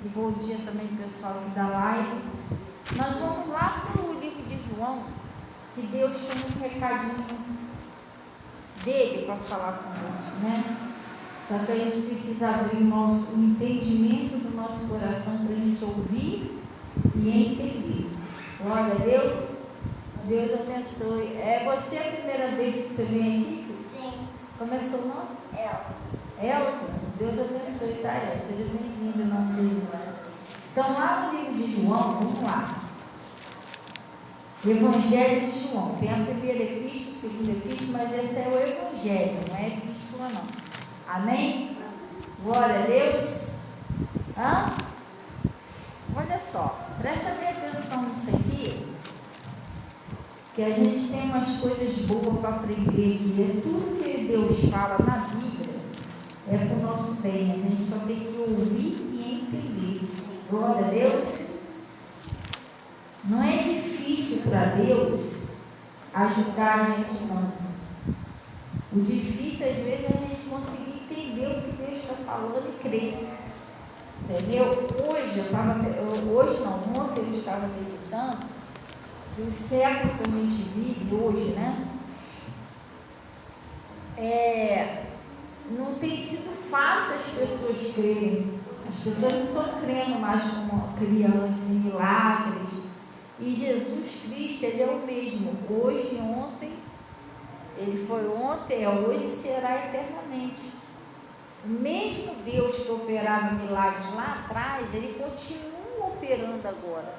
E bom dia também pessoal aqui da live. Nós vamos lá para o livro de João, que Deus tem um recadinho dele para falar conosco, né? Só que a gente precisa abrir o entendimento do nosso coração para a gente ouvir e entender. Glória a Deus. Deus abençoe. É você a primeira vez que você vem aqui? Sim. Como é seu nome? Elza. Elza. Deus abençoe, tá, Elza? Seja bem-vinda em nome de Jesus. Então, lá no livro de João, vamos lá. Evangelho de João. Tem a primeira epístola, a segunda epístola, mas esse é o Evangelho, não é epístola não. Amém? Glória a Deus. Olha só, presta bem atenção nisso aqui, que a gente tem umas coisas boas para aprender aqui. É tudo que Deus fala na Bíblia é para o nosso bem. A gente só tem que ouvir e entender. Glória a Deus. Não é difícil para Deus ajudar a gente, não. O difícil às vezes é a gente conseguir entender o que Deus está falando e crer. Entendeu? Ontem eu estava meditando que o século que a gente vive hoje, né? Não tem sido fácil as pessoas crerem. As pessoas não estão crendo mais como crianças em milagres. E Jesus Cristo, Ele é o mesmo, hoje, ontem, Ele foi ontem, é hoje e será eternamente. O mesmo Deus que operava milagres lá atrás, Ele continua operando agora.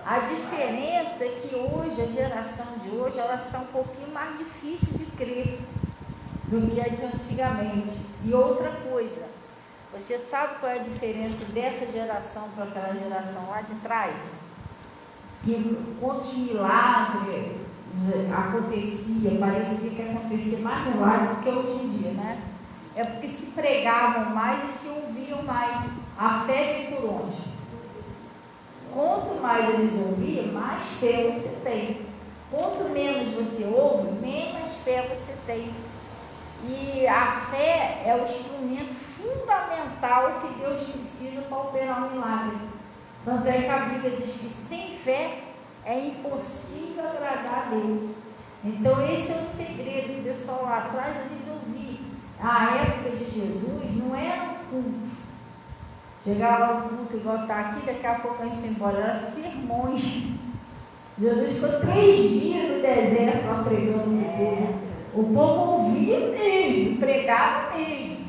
A diferença é que hoje, a geração de hoje, ela está um pouquinho mais difícil de crer do que a de antigamente. E outra coisa, você sabe qual é a diferença dessa geração para aquela geração lá de trás? Que quantos milagres acontecia, parecia que acontecia mais milagre do que hoje em dia, né? É porque se pregavam mais e se ouviam mais. A fé vem por onde? Quanto mais eles ouviam, mais fé você tem. Quanto menos você ouve, menos fé você tem. E a fé é o instrumento fundamental que Deus precisa para operar um milagre. Tanto é que a Bíblia diz que sem fé é impossível agradar a Deus. Então esse é o segredo. O pessoal lá atrás, eles ouviam. A época de Jesus não era um culto. Chegava lá no culto igual está aqui, daqui a pouco a gente ia embora. Era sermões. Jesus ficou 3 dias no deserto lá pregando no povo. O povo ouvia mesmo, pregava mesmo.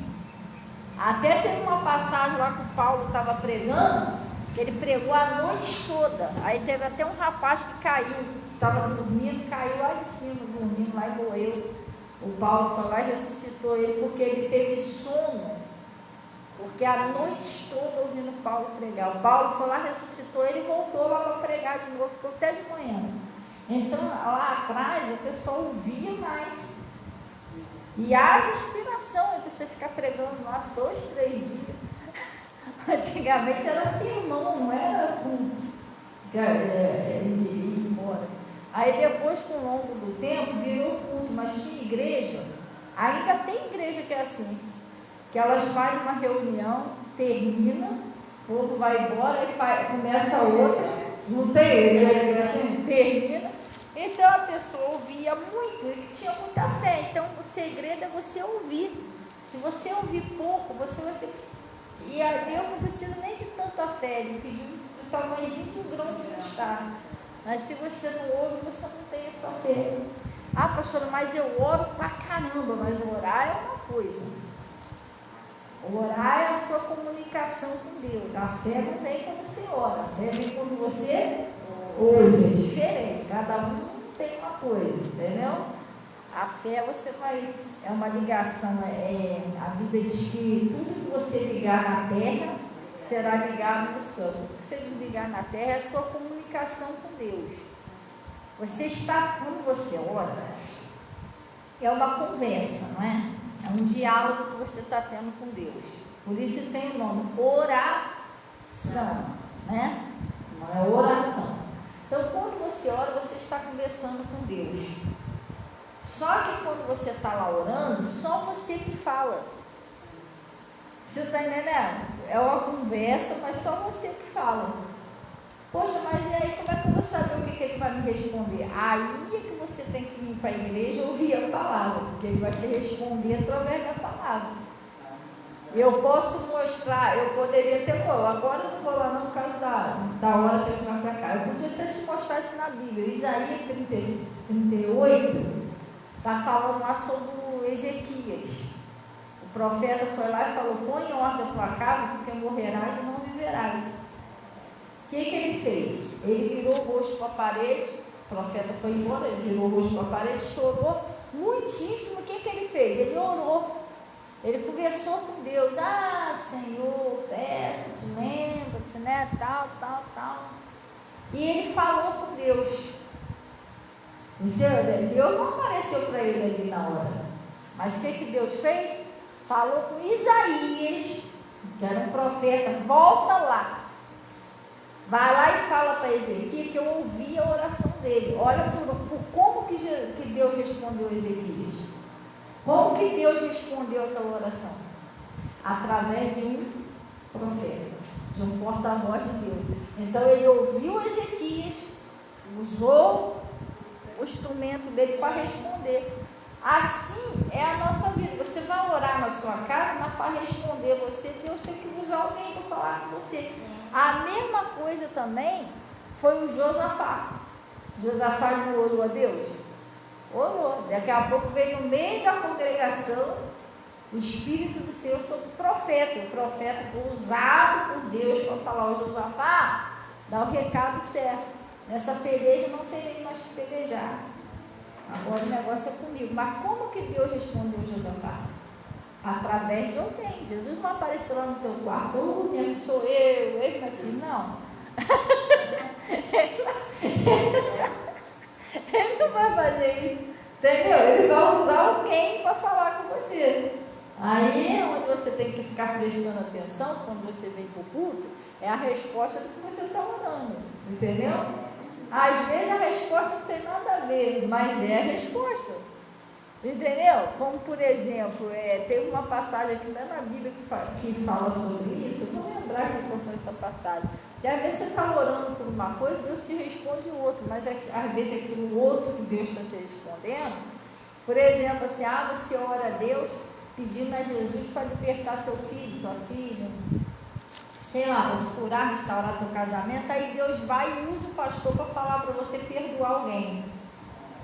Até teve uma passagem lá que o Paulo estava pregando, que ele pregou a noite toda. Aí teve até um rapaz que caiu, estava dormindo, caiu lá de cima, dormindo lá e morreu. O Paulo foi lá e ressuscitou ele, porque ele teve sono, porque a noite toda ouvindo Paulo pregar. O Paulo foi lá, ressuscitou ele e voltou lá para pregar de novo, ficou até de manhã. Então lá atrás o pessoal ouvia mais. E haja inspiração para você ficar pregando lá 2, 3 dias. Antigamente era sermão, não era culto. Ir embora. Aí depois, com o longo do tempo, virou culto, mas tinha igreja, ainda tem igreja que é assim, que elas fazem uma reunião, termina, o povo vai embora e começa outra, não tem igreja que é assim, termina. Então a pessoa ouvia muito e tinha muita fé. Então o segredo é você ouvir. Se você ouvir pouco, você vai ter que... E a Deus não precisa nem de tanta fé, Ele pediu o tamanhozinho de um grão de mostarda. Mas se você não ouve, você não tem essa fé. Ah, pastora, mas eu oro pra caramba. Mas orar é uma coisa. Orar é a sua comunicação com Deus. A fé não vem quando você ora. A fé vem quando você ouve. É diferente. Cada um tem uma coisa, entendeu? A fé você vai... É uma ligação. A Bíblia diz que tudo que você ligar na terra será ligado no céu. O que você desligar na terra é a sua comunicação com Deus. Quando você ora, é uma conversa, não é? É um diálogo que você está tendo com Deus. Por isso tem o nome oração, né? Não é oração. Então, quando você ora, você está conversando com Deus. Só que quando você está lá orando, só você que fala. Você está entendendo? É uma conversa, mas só você que fala. Poxa, mas e aí como é que eu vou saber o que ele vai me responder? Aí é que você tem que ir para a igreja e ouvir a palavra, porque ele vai te responder através da palavra. Eu posso mostrar, eu poderia ter, agora eu não vou lá não por causa da hora que a gente vai para cá. Eu podia até te mostrar isso na Bíblia. Isaías 38 está falando lá sobre o Ezequias. O profeta foi lá e falou: põe em ordem a tua casa, porque morrerás e não viverás. O que ele fez? Ele virou o rosto para a parede, o profeta foi embora, ele virou o rosto para a parede, chorou muitíssimo. O que ele fez? Ele orou. Ele conversou com Deus: ah, Senhor, peço, te lembra-te, né, tal. E ele falou com Deus. Deus não apareceu para ele ali na hora. Mas o que Deus fez? Falou com Isaías, que era um profeta: volta lá. Vai lá e fala para Ezequias que eu ouvi a oração dele. Olha por como que Deus respondeu a Ezequias. Como que Deus respondeu aquela oração? Através de um profeta, de um porta-voz de Deus. Então ele ouviu Ezequias, usou o instrumento dele para responder. Assim é a nossa vida. Você vai orar na sua casa, mas para responder você, Deus tem que usar alguém para falar com você. A mesma coisa também foi o Josafá. Josafá não orou a Deus? Orou. Daqui a pouco veio no meio da congregação o Espírito do Senhor sobre o profeta. O profeta foi usado por Deus para falar ao Josafá: dá o recado certo. Nessa peleja não terei mais que pelejar. Agora o negócio é comigo. Mas como que Deus respondeu a Josafá? Através de alguém. Jesus não apareceu lá no teu quarto: sou eu, ele aqui, não. Ele não vai fazer isso, entendeu? Ele vai usar alguém para falar com você. Aí, onde você tem que ficar prestando atenção quando você vem para o culto, é a resposta do que você está orando, entendeu? Às vezes a resposta não tem nada a ver, mas é a resposta, entendeu? Como por exemplo, tem uma passagem aqui na Bíblia que fala sobre isso. Eu vou lembrar aqui qual foi essa passagem. E às vezes você está orando por uma coisa, Deus te responde outra, mas às vezes aquilo outro que Deus está te respondendo, por exemplo, assim, você ora a Deus pedindo a Jesus para libertar seu filho, sua filha, sei lá, para te curar, restaurar teu casamento. Aí Deus vai e usa o pastor para falar para você perdoar alguém.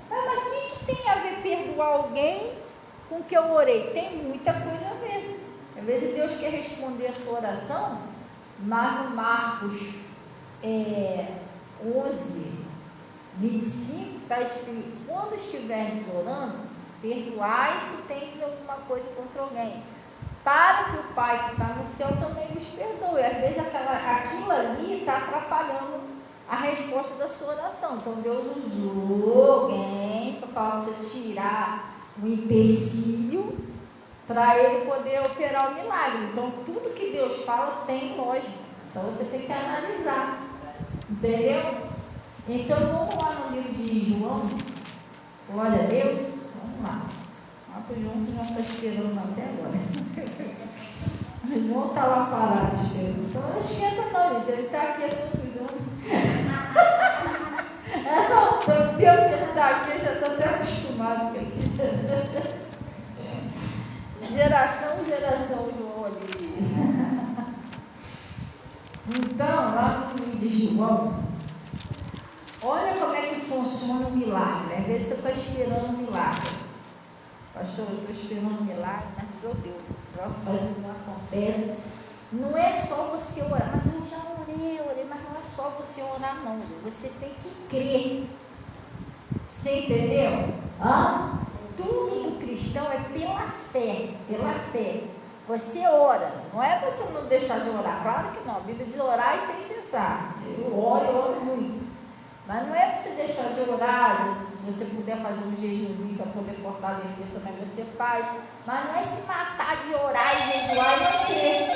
Mas o que tem a ver perdoar alguém com o que eu orei? Tem muita coisa a ver. Às vezes Deus quer responder a sua oração, mas no Marcos 11, 25 está escrito: quando estiveres orando, perdoai se tendes alguma coisa contra alguém, para que o Pai que está no céu também vos perdoe. Às vezes aquilo ali está atrapalhando a resposta da sua oração. Então Deus usou alguém para falar você tirar o empecilho para ele poder operar o milagre. Então tudo que Deus fala tem lógica, só você tem que analisar, entendeu? Então vamos lá no livro de João. Glória a Deus. Vamos lá. O João está esperando até agora. O João está lá parado esperando. Então não esquenta não, gente. Ele está aqui há tantos anos. Não, tanto tempo que ele está aqui, eu já estou até acostumado com ele. Geração, João ali. Então, lá no livro de João, olha como é que funciona o milagre. Às vezes você está esperando um milagre. Pastor, eu estou esperando um milagre, mas meu Deus, o próximo passo não acontece. Não é só você orar, mas eu já orei, mas não é só você orar não, gente. Você tem que crer. Você entendeu? Tudo do cristão é pela fé. Você ora, não é você não deixar de orar, claro que não. A Bíblia diz orar sem cessar. Eu oro muito. Mas não é para você deixar de orar. Se você puder fazer um jejumzinho para poder fortalecer também, você faz. Mas não é se matar de orar e jejuar e não crer.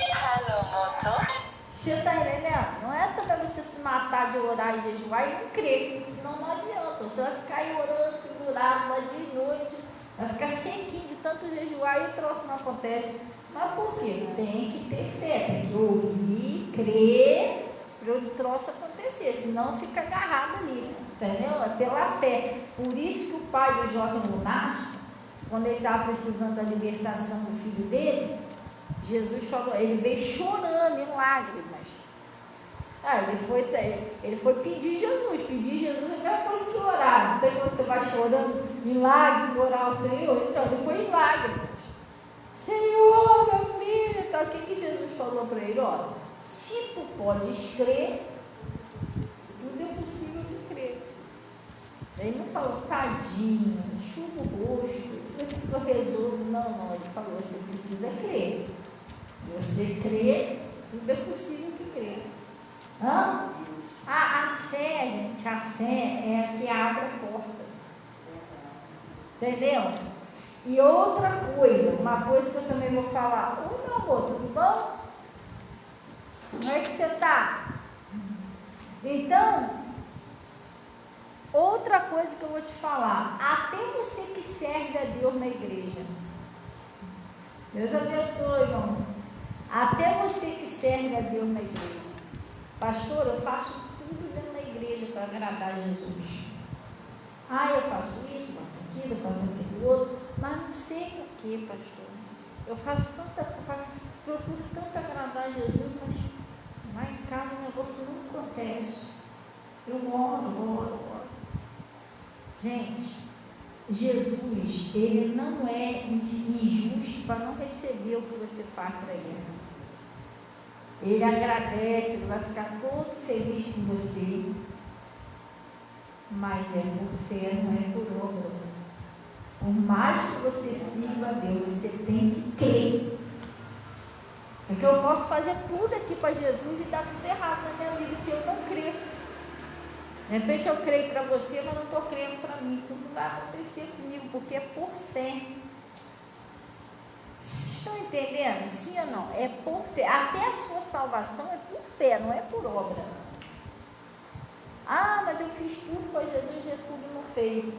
Hello, motor. Você está entendendo? Não é também você se matar de orar e jejuar e não crer, senão não adianta. Você vai ficar aí orando, pendurado, dia e noite, vai ficar sequinho de tanto jejuar e o troço não acontece. Mas por quê? Tem que ter fé, tem que ouvir, crer para o troço acontecer, senão fica agarrado ali, entendeu? É pela fé. Por isso que o pai do jovem lunático, quando ele estava precisando da libertação do filho dele, Jesus falou, ele veio chorando em lágrimas. Ele foi pedir Jesus é a mesma coisa que orar. Então você vai chorando em lágrimas, orar ao Senhor. Então ele foi em lágrimas. Senhor, meu filho, então, o que Jesus falou para ele? Ó, se tu podes crer, tudo é possível de crer. Ele não falou, tadinho, chupa o rosto, eu resolvo. Não, ele falou, você precisa crer. Se você crer, tudo é possível de crer. A fé, gente, a fé é a que abre a porta. Entendeu? E outra coisa, uma coisa que eu também vou falar. Ô, meu amor, tudo bom? Como é que você está? Então, outra coisa que eu vou te falar. Até você que serve a Deus na igreja. Deus abençoe, irmão. Até você que serve a Deus na igreja. Pastor, eu faço tudo dentro da igreja para agradar a Jesus. Eu faço isso, faço aquilo, faço aquilo outro, mas não sei por quê, pastor. Eu faço procuro tanto agradar a Jesus, mas lá em casa o negócio não acontece. Eu oro. Gente, Jesus, ele não é injusto para não receber o que você faz para ele. Ele agradece, ele vai ficar todo feliz com você, mas é por fé, não é por obra. Por mais que você sirva a Deus, você tem que crer. Porque eu posso fazer tudo aqui para Jesus e dar tudo errado na minha vida se eu não crer. De repente eu creio para você, mas não estou crendo para mim. Tudo vai acontecer comigo, porque é por fé. Vocês estão entendendo? Sim ou não? É por fé. Até a sua salvação é por fé, não é por obra. Mas eu fiz tudo para Jesus e tudo não fez.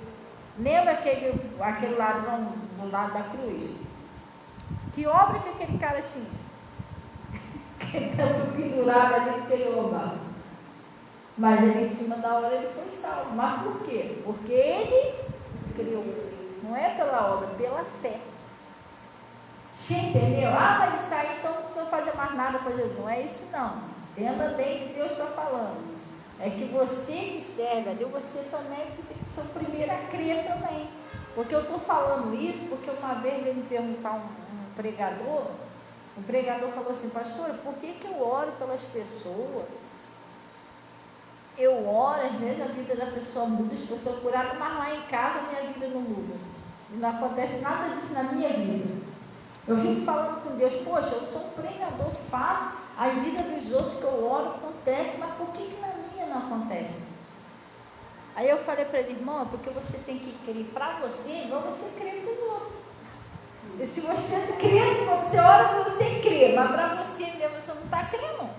Lembra aquele ladrão do lado da cruz? Que obra que aquele cara tinha? Que ele estava pendurado ali porque ele roubava. Mas ele, em cima da hora, ele foi salvo. Mas por quê? Porque ele creu. Não é pela obra, pela fé. Você entendeu? Mas isso aí então não precisa fazer mais nada para Jesus. Não é isso não. Entenda bem o que Deus está falando. É que você que serve a Deus, você também tem que ser o primeiro a crer também. Porque eu estou falando isso, porque uma vez veio me perguntar um pregador, o pregador falou assim, pastora, por que eu oro pelas pessoas? Eu oro, às vezes a vida da pessoa muda, as pessoas curadas, mas lá em casa a minha vida não muda. Não acontece nada disso na minha vida. Eu fico falando com Deus, poxa, eu sou um pregador, falo, a vida dos outros que eu oro acontece, mas por que na minha não acontece? Aí eu falei para ele, irmão, porque você tem que crer para você, igual você crê para os outros. E se você crê, quando você ora, você crê, mas para você mesmo, você não está crendo.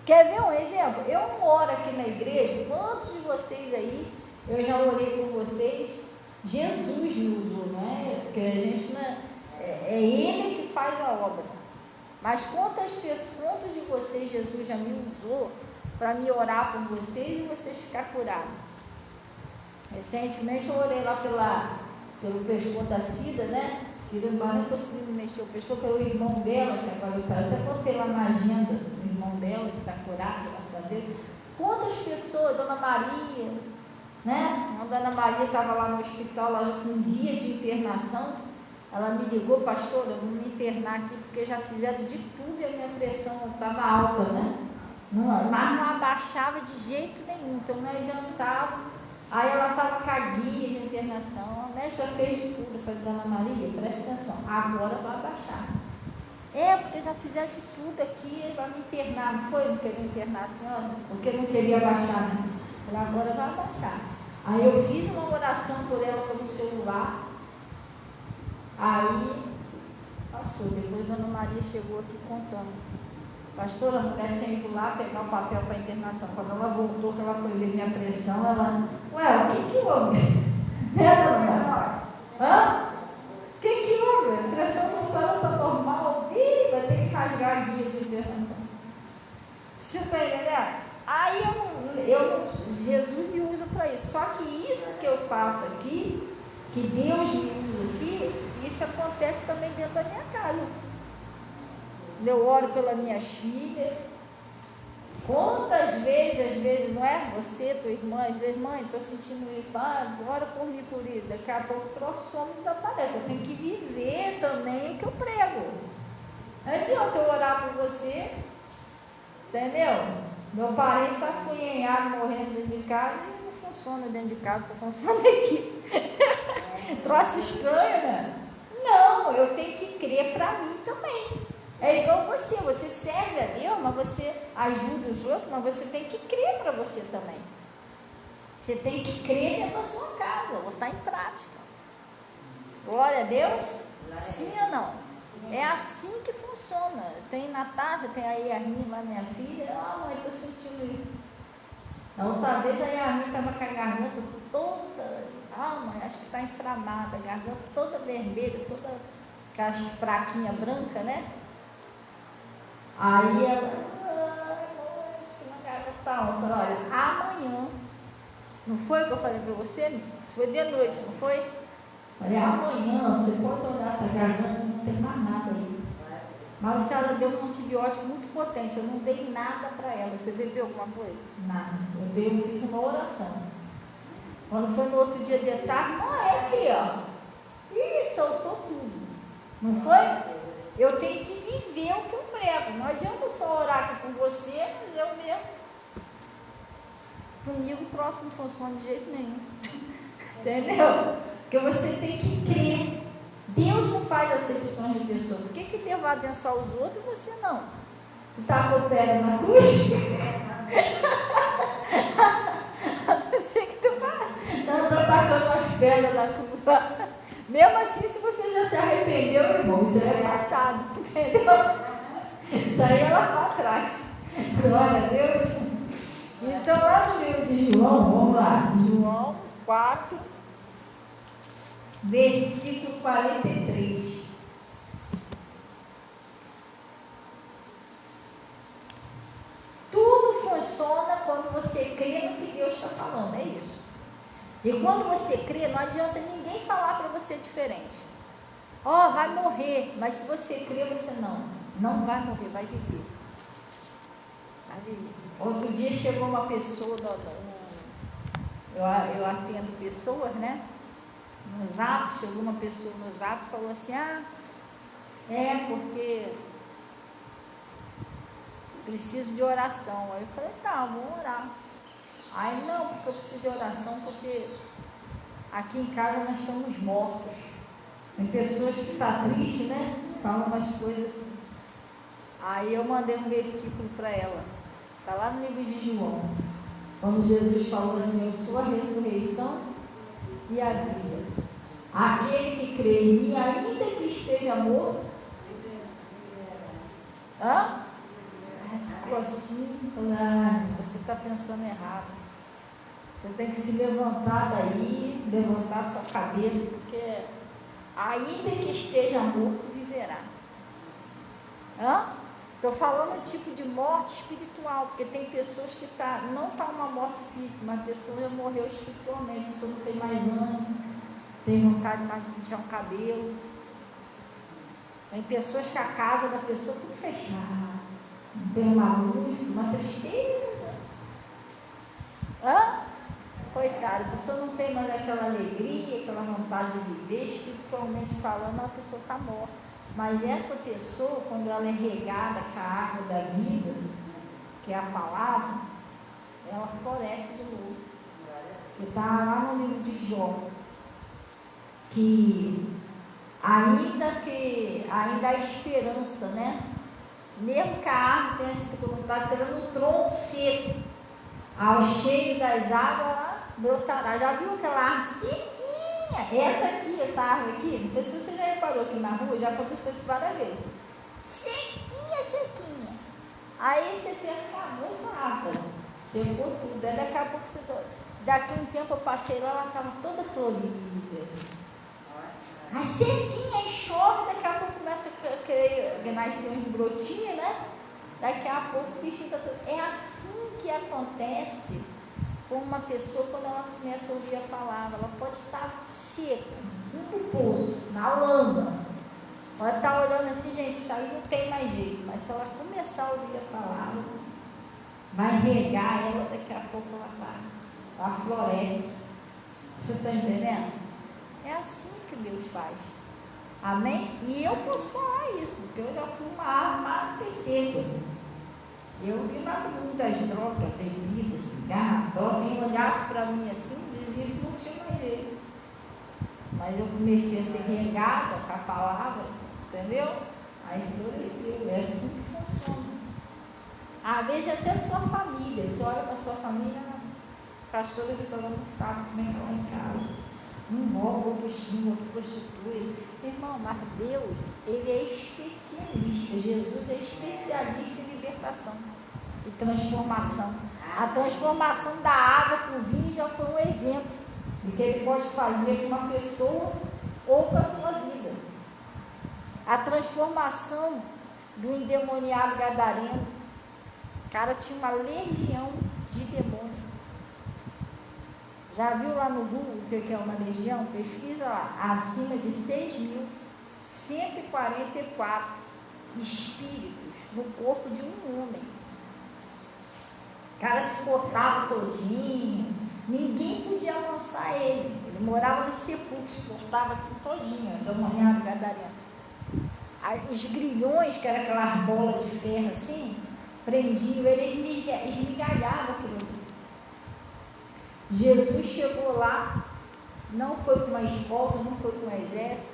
Quer ver um exemplo? Eu não oro aqui na igreja, quantos de vocês aí, eu já orei por vocês, Jesus me usou, não é? Porque a gente não é Ele que faz a obra. Mas quantas de vocês Jesus já me usou para me orar por vocês e vocês ficar curados? Recentemente eu orei lá pelo pescoço da Cida, né? Cida não vai nem conseguir me mexer o pescoço, pelo irmão dela, que agora eu até botei lá na agenda, o irmão dela que está curado, graças a Deus. Quantas pessoas, Dona Maria, né? A Dona Maria estava lá no hospital, lá com um dia de internação. Ela me ligou, pastor, eu vou me internar aqui porque já fizeram de tudo e a minha pressão estava alta, né? Mas não abaixava de jeito nenhum, então não adiantava. Aí ela estava com a guia de internação, a médica fez de tudo. Eu falei, Dona Maria, presta atenção, agora vai abaixar. Porque já fizeram de tudo aqui, vai me internar, não foi? Não queria internar a senhora, porque não queria abaixar, né? Eu falei, agora vai abaixar. Aí eu fiz uma oração por ela pelo celular. Aí passou, depois Dona Maria chegou aqui contando. Pastora, a mulher tinha ido lá pegar o papel para a internação. Quando ela voltou, que ela foi ver minha pressão, ela, o que houve? Né, Dona Maria? O que houve? A pressão do sangue está normal. rasgar a guia de internação. Você está entendendo? Aí Jesus me usa para isso. Só que isso que eu faço aqui, que Deus me usa aqui, isso acontece também dentro da minha casa. Eu oro pelas minhas filhas. Quantas vezes, às vezes, não é? Você, tua irmã, às vezes, mãe, estou sentindo isso, ora por mim, por isso. Daqui a pouco o troço some e desaparece. Eu tenho que viver também o que eu prego. Não adianta eu orar por você, entendeu? Meu parente está afunhenhado, morrendo dentro de casa e não funciona dentro de casa, só funciona aqui. Troço estranho, né? Não, eu tenho que crer para mim também. É igual você serve a Deus, mas você ajuda os outros, mas você tem que crer para você também. Você tem que crer dentro da sua casa, botar em prática. Glória a Deus? Sim ou não? É assim que funciona. Tem Natasha, tem a Yasmin lá, minha filha. Mãe, estou sentindo isso. Na outra vez a Yasmin estava com a garganta toda, mãe, acho que está inflamada, a garganta toda vermelha, toda com as praquinhas brancas, né? Aí ela, acho que não garganta tá. Eu falei, olha, amanhã, não foi o que eu falei para você, amiga? Isso foi de noite, não foi? Falei, amanhã você pode olhar essa garganta, não tem mais nada aí. Mas se ela deu um antibiótico muito potente, eu não dei nada para ela. Você bebeu alguma coisa? Nada. Eu fiz uma oração. Quando foi no outro dia de tarde, é aqui, ó. Ih, soltou tudo. Não foi? Eu tenho que viver o que eu prego. Não adianta só orar aqui com você, mas eu mesmo. Comigo o próximo não funciona de jeito nenhum. Entendeu? Porque você tem que crer. Deus não faz acepção de pessoas. Por que Deus vai abençoar os outros e você não? Tu tá com o pé na cruz? Não sei que tu vai. Não, tô tacando as pedras na cruz. Mesmo assim, se você já se arrependeu, meu irmão, isso aí é passado, entendeu? Isso aí é lá para trás. Glória a Deus. Então, lá no livro de João, vamos lá. João 4, versículo 43. Tudo funciona quando você crê no que Deus está falando, é isso. E quando você crê, não adianta ninguém falar para você diferente. Vai morrer, mas se você crê, você não vai morrer, vai viver. Vai viver. Outro dia chegou uma pessoa, eu atendo pessoas, né? No Zap, chegou uma pessoa no Zap e falou assim, porque preciso de oração. Aí eu falei, tá, vou orar. Aí não, porque eu preciso de oração, porque aqui em casa nós estamos mortos. Tem pessoas que estão tristes, né? Falam umas coisas assim. Aí eu mandei um versículo para ela. Está lá no livro de João. Quando Jesus falou assim, eu sou a ressurreição e a vida. Aquele que crê em mim, ainda que esteja morto. Ficou assim, você está pensando errado. Você tem que se levantar daí, levantar sua cabeça, porque ainda que esteja morto, viverá. Estou falando tipo de morte espiritual, porque tem pessoas que não está uma morte física, mas a pessoa já morreu espiritualmente, a pessoa não tem mais ânimo, tem vontade mais de pentear um cabelo. Tem pessoas que a casa da pessoa tudo fechada, não tem uma luz, uma tristeza. Coitada, a pessoa não tem mais aquela alegria, aquela vontade de viver, espiritualmente falando, a pessoa está morta. Mas essa pessoa, quando ela é regada com a água da vida, que é a palavra, ela floresce de novo. Que está lá no livro de Jó, que ainda há esperança, né? Mesmo que a árvore tenha sido colocada, tendo um tronco seco, ao cheiro das águas, ela brotará. Já viu aquela árvore sequinha? Essa árvore aqui, não sei se você já reparou aqui na rua, já aconteceu isso várias vezes. Sequinha. Aí você pensa, acabou essa árvore, chegou tudo. Aí daqui a pouco daqui a um tempo eu passei lá, ela estava toda florida. Aí sequinha, aí chove, daqui a pouco começa a querer nascer uns brotinhos, né? Daqui a pouco o bichinho está todo... É assim que acontece com uma pessoa quando ela começa a ouvir a palavra. Ela pode estar seca, no fundo do poço, na lama. Pode estar olhando assim, gente, isso aí não tem mais jeito. Mas se ela começar a ouvir a palavra, vai regar ela, daqui a pouco ela floresce. Você está entendendo? É assim que Deus faz. Amém? E eu posso falar isso, porque eu já fui uma árvore seca. Eu vi muitas drogas, bebida, cigarro, droga. Quem olhasse para mim assim, dizia que não tinha mais jeito. Mas eu comecei a ser regada com a palavra, entendeu? Aí floresceu. É assim que funciona. Às vezes até sua família. Você olha para a sua família, a pastora que só não sabe como é que ela é em casa. Um rouba, outro xinga, outro prostitui. Irmão, mas Deus, Ele é especialista. Jesus é especialista em libertação e transformação. A transformação da água para o vinho já foi um exemplo do que Ele pode fazer com uma pessoa ou com a sua vida. A transformação do endemoniado gadareno. O cara tinha uma legião de demônios. Já viu lá no Google o que é uma legião? Pesquisa lá. Acima de 6.144 espíritos no corpo de um homem. O cara se cortava todinho. Ninguém podia amansar ele. Ele morava nos sepulcros, se cortava-se todinho. Endemoniado gadareno. Aí, os grilhões, que era aquela bola de ferro assim, prendiam ele, esmigalhavam aquilo. Jesus chegou lá, não foi com uma escolta, não foi com um exército.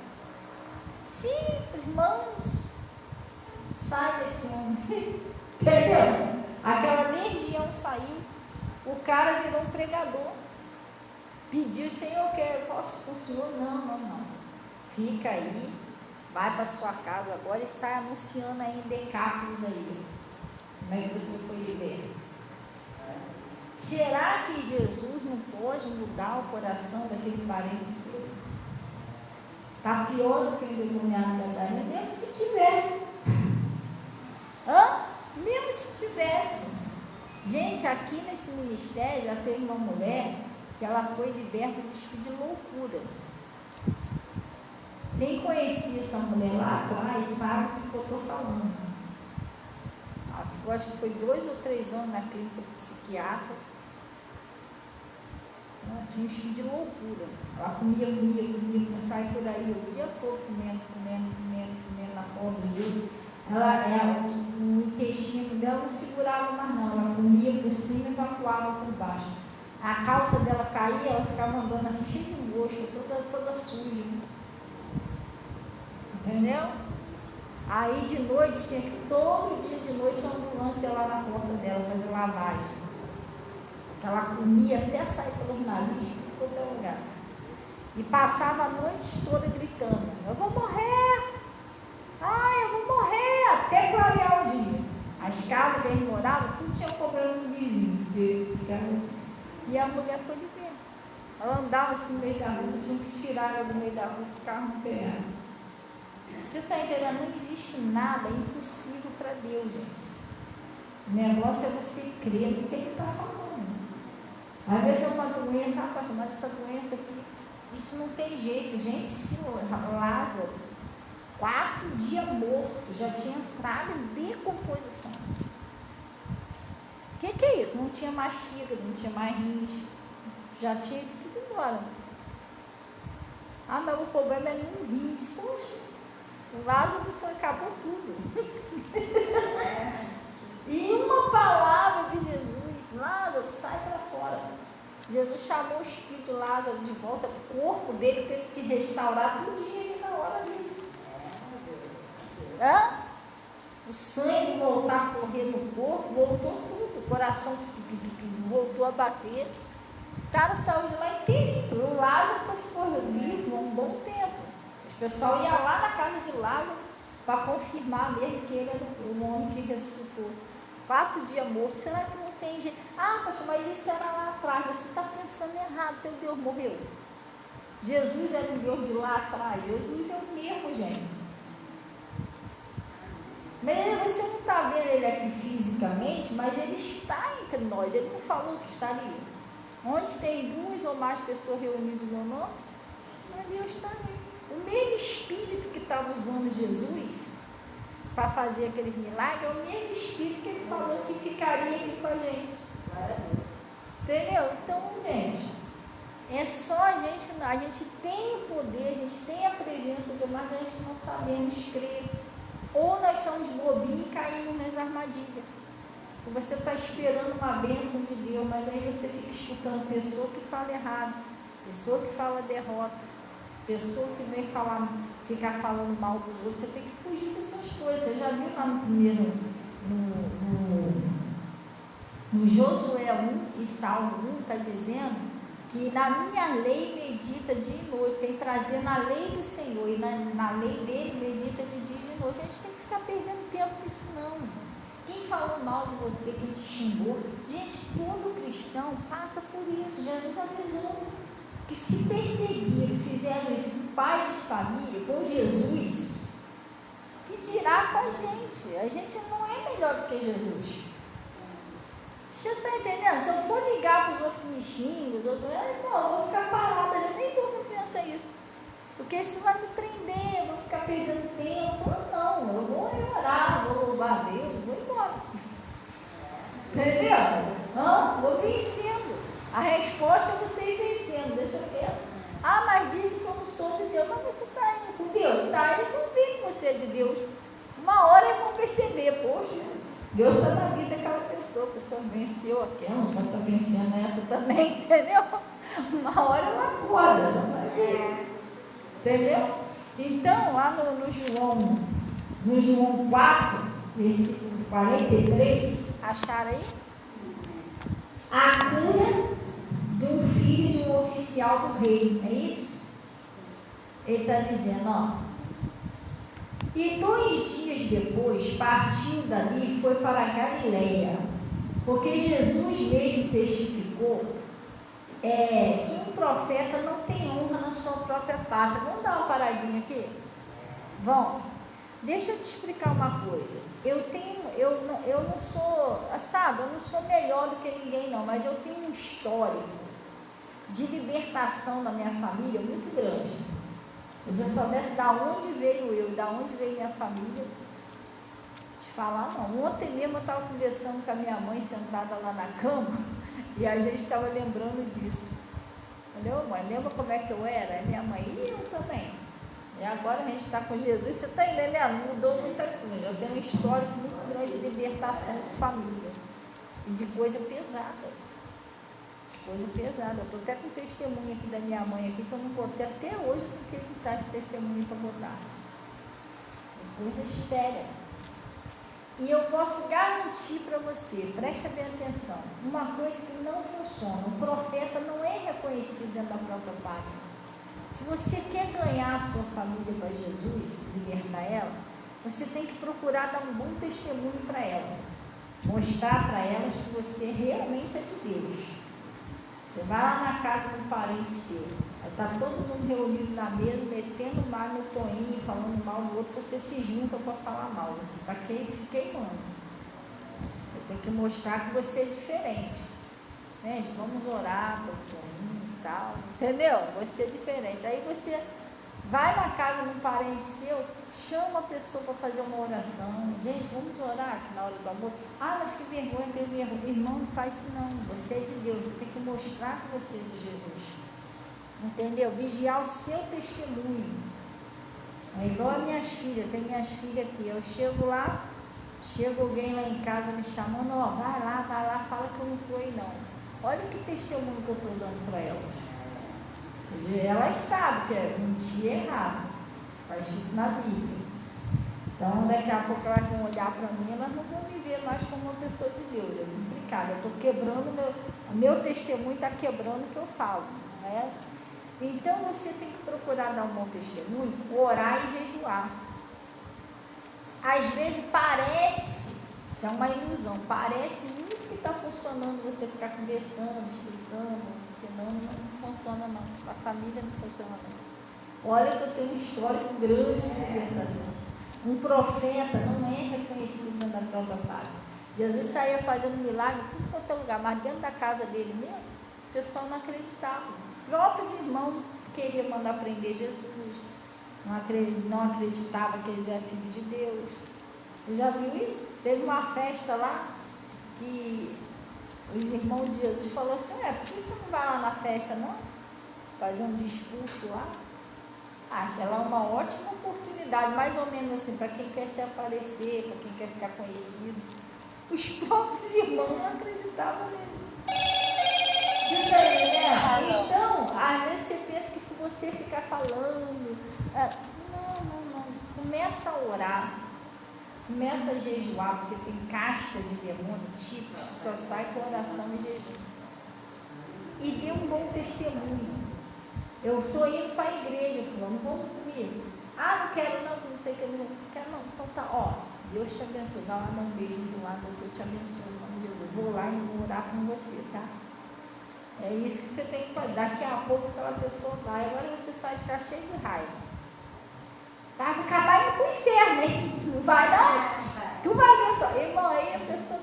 Simples, manso. Sai desse homem. Entendeu? Aquela legião saiu, o cara virou um pregador. Pediu, Senhor, eu posso ir com o Senhor? Não. Fica aí, vai para sua casa agora e sai anunciando aí em Decápolis aí. Como é que você foi liberto? Será que Jesus não pode mudar o coração daquele parente seu? Está pior do que o endemoniado gadareno, mesmo se tivesse. Mesmo se tivesse. Gente, aqui nesse ministério já teve uma mulher que ela foi liberta do espírito de loucura. Quem conhecia essa mulher lá atrás sabe do que eu estou falando. Ela ficou, acho que foi 2 ou 3 anos na clínica psiquiatra. Ela tinha um espírito de loucura. Ela comia, saia por aí o dia todo comendo na porta do jogo. O intestino dela não segurava mais não. Ela comia por cima e evacuava por baixo. A calça dela caía, ela ficava andando assim, cheia de mosca, toda suja. Entendeu? Aí de noite, tinha que todo dia de noite a ambulância ia lá na porta dela fazer lavagem. Ela comia até sair pelos narizes, em qualquer lugar. E passava a noite toda gritando: eu vou morrer! Ai, eu vou morrer! Até clarear o dia. As casas que eles moravam, tudo tinha problema no vizinho. Assim. E a mulher foi liberta. Ela andava assim no meio da rua, tinha que tirar ela do meio da rua, o carro não pegava. Você está entendendo? Não existe nada impossível para Deus, gente. O negócio é você crer no que Ele está falando. Às vezes é uma doença, pastor, mas essa doença aqui, isso não tem jeito. Gente, se Lázaro, 4 dias morto, já tinha entrado em decomposição. O que é isso? Não tinha mais fígado, não tinha mais rins, já tinha ido tudo embora. Mas o problema é no rins. Poxa, o Lázaro acabou tudo. E uma palavra de Jesus: Lázaro, sai para fora. Jesus chamou o espírito de Lázaro de volta, o corpo dele teve que restaurar tudo ali na hora dele. O sangue voltar a correr no corpo, voltou tudo, o coração voltou a bater. O cara saiu de lá inteiro. O Lázaro ficou vivo um bom tempo. O pessoal ia lá na casa de Lázaro para confirmar mesmo que ele era o homem que ressuscitou. 4 dias morto, será que não tem gente? Pastor, mas isso era lá atrás, você está pensando errado, teu Deus morreu. Jesus era o Deus de lá atrás. Jesus é o mesmo, gente. Mas você não está vendo ele aqui fisicamente, mas ele está entre nós. Ele não falou que estaria. Onde tem 2 ou mais pessoas reunidas no meu nome, Deus está ali. O mesmo Espírito que estava usando Jesus para fazer aquele milagre, é o mesmo Espírito que ele falou que ficaria aqui com a gente. Entendeu? Então, gente, é só a gente tem o poder, a gente tem a presença de Deus, mas a gente não sabemos crer. Ou nós somos bobinhos e caímos nas armadilhas. Você está esperando uma bênção de Deus, mas aí você fica escutando pessoa que fala errado, pessoa que fala derrota, pessoa que vem ficar falando mal dos outros. Você tem que fugir dessas coisas. Você já viu lá no primeiro, no Josué 1 e Salmo 1, está dizendo que na minha lei medita dia e noite, tem prazer na lei do Senhor, e na lei dele medita de dia e de noite. A gente tem que ficar perdendo tempo com isso não. Quem falou mal de você, quem te xingou, gente, todo cristão passa por isso. Jesus avisou que se perseguiram, fizeram isso com pai de família, com Jesus, que dirá com a gente? A gente não é melhor do que Jesus. Você está entendendo? Se eu for ligar para os outros que me xingam, eu vou ficar parada, eu nem dou confiança a isso. Porque isso vai me prender, eu vou ficar perdendo tempo. Não, eu vou orar, vou louvar a Deus, vou embora. Entendeu? Vou vencendo. A resposta é você ir vencendo, deixa quieto. Mas dizem que eu não sou de Deus. Mas você está indo com Deus? Está indo com ver que você é de Deus. Uma hora eu vou perceber, poxa, Deus está na vida daquela pessoa, a pessoa venceu aquela, não está vencendo essa também, entendeu? Uma hora ela acorda, não vai ver. Entendeu? Então, lá no João 4, versículo 43, acharam aí? A cura de um filho de um oficial do rei, é isso? Ele está dizendo, e 2 dias depois, partiu dali e foi para a Galileia, porque Jesus mesmo testificou que um profeta não tem honra na sua própria pátria. Vamos dar uma paradinha aqui? Vamos. Deixa eu te explicar uma coisa. Eu não sou, eu não sou melhor do que ninguém não, mas eu tenho um histórico de libertação na minha família muito grande. Se eu soubesse de onde veio eu, de onde veio minha família, te falar não. Ontem mesmo eu estava conversando com a minha mãe sentada lá na cama e a gente estava lembrando disso. Entendeu, mãe? Lembra como é que eu era? Minha mãe e eu também. E agora a gente está com Jesus, você está entendendo? Mudou muita coisa. Eu tenho um histórico muito grande de libertação de família e de coisa pesada. Eu estou até com testemunho aqui da minha mãe aqui, que eu não botei até hoje para acreditar esse testemunho para botar. Coisas sérias. E eu posso garantir para você, preste bem atenção, uma coisa que não funciona. O profeta não é reconhecido dentro da própria pátria. Se você quer ganhar a sua família para Jesus, libertar ela, você tem que procurar dar um bom testemunho para ela. Mostrar para elas que você realmente é de Deus. Você vai lá na casa de um parente seu, aí está todo mundo reunido na mesa, metendo mal no toinho, falando mal do outro, você se junta para falar mal, você está se queimando. Você tem que mostrar que você é diferente. Gente, vamos orar para o toinho e tal, entendeu? Você é diferente. Aí você vai na casa de um parente seu, chama a pessoa para fazer uma oração. Gente, vamos orar aqui na hora do amor. Mas que vergonha, tem vergonha. Irmão, não faz isso não. Você é de Deus. Você tem que mostrar que você é de Jesus. Entendeu? Vigiar o seu testemunho. É igual as minhas filhas. Tem minhas filhas aqui. Eu chego lá, chega alguém lá em casa me chamando. Vai lá, fala que eu não estou aí não. Olha que testemunho que eu estou dando para elas. Elas sabem que é mentir errado. Está escrito na Bíblia. Então, daqui a pouco elas vão olhar para mim, elas não vão me ver mais como uma pessoa de Deus. É complicado. Eu estou quebrando, meu testemunho está quebrando o que eu falo. Né? Então, você tem que procurar dar um bom testemunho, orar e jejuar. Às vezes parece Isso é uma ilusão. Parece muito que está funcionando você ficar conversando, explicando, ensinando. Não funciona não. A família não funciona não. Olha que eu tenho um histórico grande de libertação. Um profeta não é reconhecido dentro da própria pátria. Jesus saía fazendo milagre em tudo quanto é lugar, mas dentro da casa dele mesmo, o pessoal não acreditava. Próprios irmãos queriam mandar prender Jesus, não acreditava que ele era filho de Deus. Você já viu isso? Teve uma festa lá que os irmãos de Jesus falaram assim: por que você não vai lá na festa não? Fazer um discurso lá? Aquela é uma ótima oportunidade, mais ou menos assim, para quem quer se aparecer, para quem quer ficar conhecido. Os próprios irmãos não acreditavam nele. Você está entendendo? Então, às vezes você pensa que se você ficar falando, não. Começa a orar, começa a jejuar, porque tem casta de demônio, tipos que só sai com oração e jejum. E dê um bom testemunho. Eu estou indo para a igreja, fulano, vamos comigo. Não quero não sei o que, não quero não. Então tá, Deus te abençoe. Vai lá, dá um beijo do lado, eu te abençoe, em nome de Jesus. Vou lá e vou orar com você, tá? É isso que você tem que fazer. Daqui a pouco aquela pessoa vai, agora você sai de cá cheio de raiva. Vai acabar indo para o inferno, hein? Não vai não? Tu vai ver só. Irmão, aí a pessoa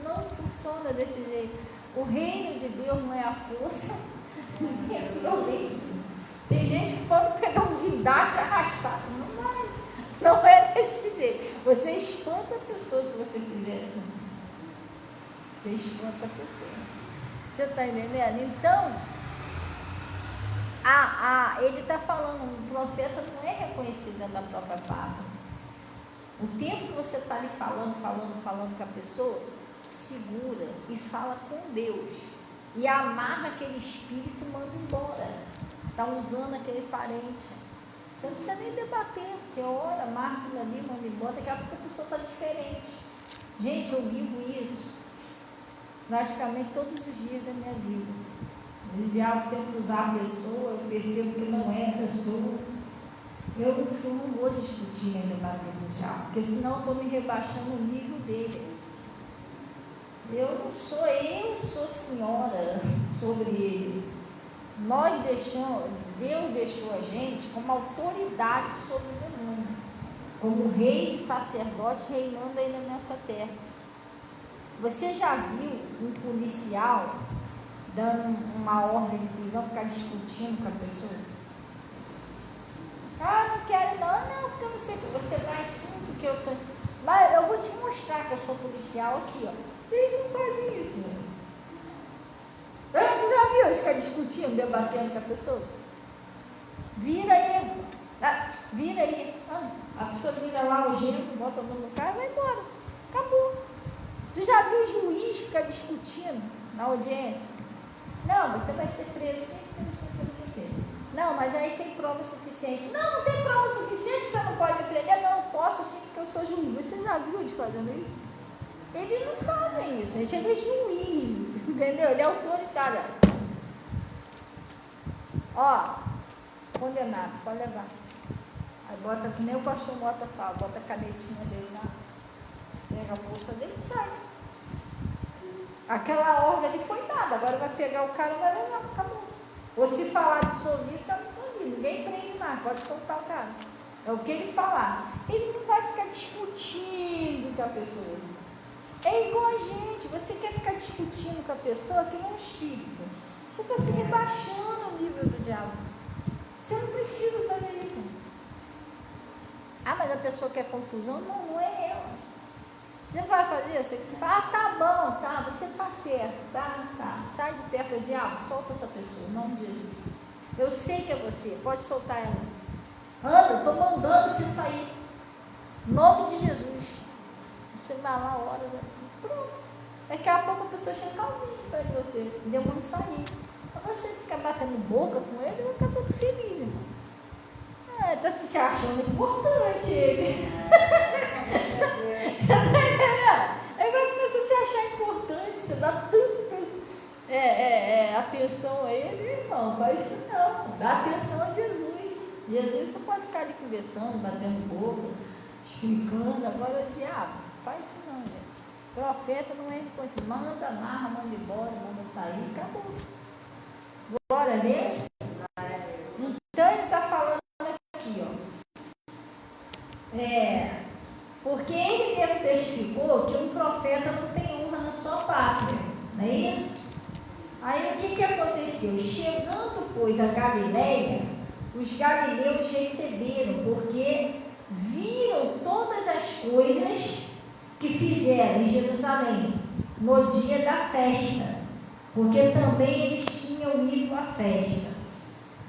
não funciona desse jeito. O reino de Deus não é a força, nem a violência. Tem gente que pode pegar um guindaste e arrastar. Não vai. Não é desse jeito. Você espanta a pessoa se você fizer assim. Você espanta a pessoa. Você está entendendo? Então, ele está falando, um profeta não é reconhecido dentro da própria pátria. O tempo que você está ali falando com a pessoa, segura e fala com Deus. E amarra aquele espírito e manda embora. Está usando aquele parente. Você não precisa nem debater. Você ora, amarra aquilo ali, manda embora. Daqui a pouco a pessoa está diferente. Gente, eu vivo isso praticamente todos os dias da minha vida. O diabo tenta usar a pessoa, eu percebo que não é a pessoa. Eu não vou discutir nem debater com o diabo, porque senão eu estou me rebaixando o nível dele. Eu sou senhora sobre ele. Deus deixou a gente como autoridade sobre o demônio, como reis e sacerdotes reinando aí na nossa terra. Você já viu um policial dando uma ordem de prisão, ficar discutindo com a pessoa? Não quero não, porque eu não sei que você vai sim, porque eu tô... Mas eu vou te mostrar que eu sou policial aqui, Eles não fazem isso, né? Tu já viu eles ficar discutindo, debatendo com a pessoa? Vira aí. A pessoa vira lá o gênero, bota a mão no carro e vai embora. Acabou. Tu já viu o juiz ficar discutindo na audiência? Não, você vai ser preso sim, não sei o quê. Não, mas aí tem prova suficiente. Não tem prova suficiente, você não pode me prender. Não, posso sim, porque eu sou juiz. Você já viu eles fazendo isso? Eles não fazem isso, ele é juiz, entendeu? Ele é autoritário. Condenado, pode levar. Aí bota, que nem o pastor Mota fala, bota a canetinha dele lá, pega a bolsa dele e sai. Aquela ordem ali foi dada, agora vai pegar o cara e vai levar, acabou. Ou se falar de sorrir, está no sorrir, ninguém prende mais, pode soltar o cara. É o que ele falar. Ele não vai ficar discutindo com a pessoa. É igual a gente, você quer ficar discutindo com a pessoa que não é um espírito. Você está se rebaixando o nível do diabo. Você não precisa fazer isso. Mas a pessoa quer confusão? Não é ela. Você vai fazer isso? Você fala, tá bom, tá, você está certo, tá. Sai de perto do diabo, solta essa pessoa, em nome de Jesus. Eu sei que é você, pode soltar ela. Anda, estou mandando você sair. Em nome de Jesus. Você vai lá, ora, pronto. Daqui a pouco a pessoa chega calminha para você, se deu muito sair. Mas você ficar batendo boca com ele, vai ficar todo feliz, irmão. Está se achando importante ele. Você está entendendo? Aí vai começar a se achar importante, você dá tanta atenção a ele, irmão, faz isso não. Dá atenção a Jesus. Jesus você pode ficar ali conversando, batendo boca, explicando, agora o diabo. Faz isso não, gente. Profeta não é coisa, manda, amarra, manda embora, manda sair, acabou. Glória a Deus. Então ele está falando aqui, porque ele mesmo testificou que um profeta não tem honra na sua pátria, não é isso? Aí o que aconteceu? Chegando, pois, a Galileia, os galileus receberam, porque viram todas as coisas que fizeram em Jerusalém no dia da festa, porque também eles tinham ido à festa.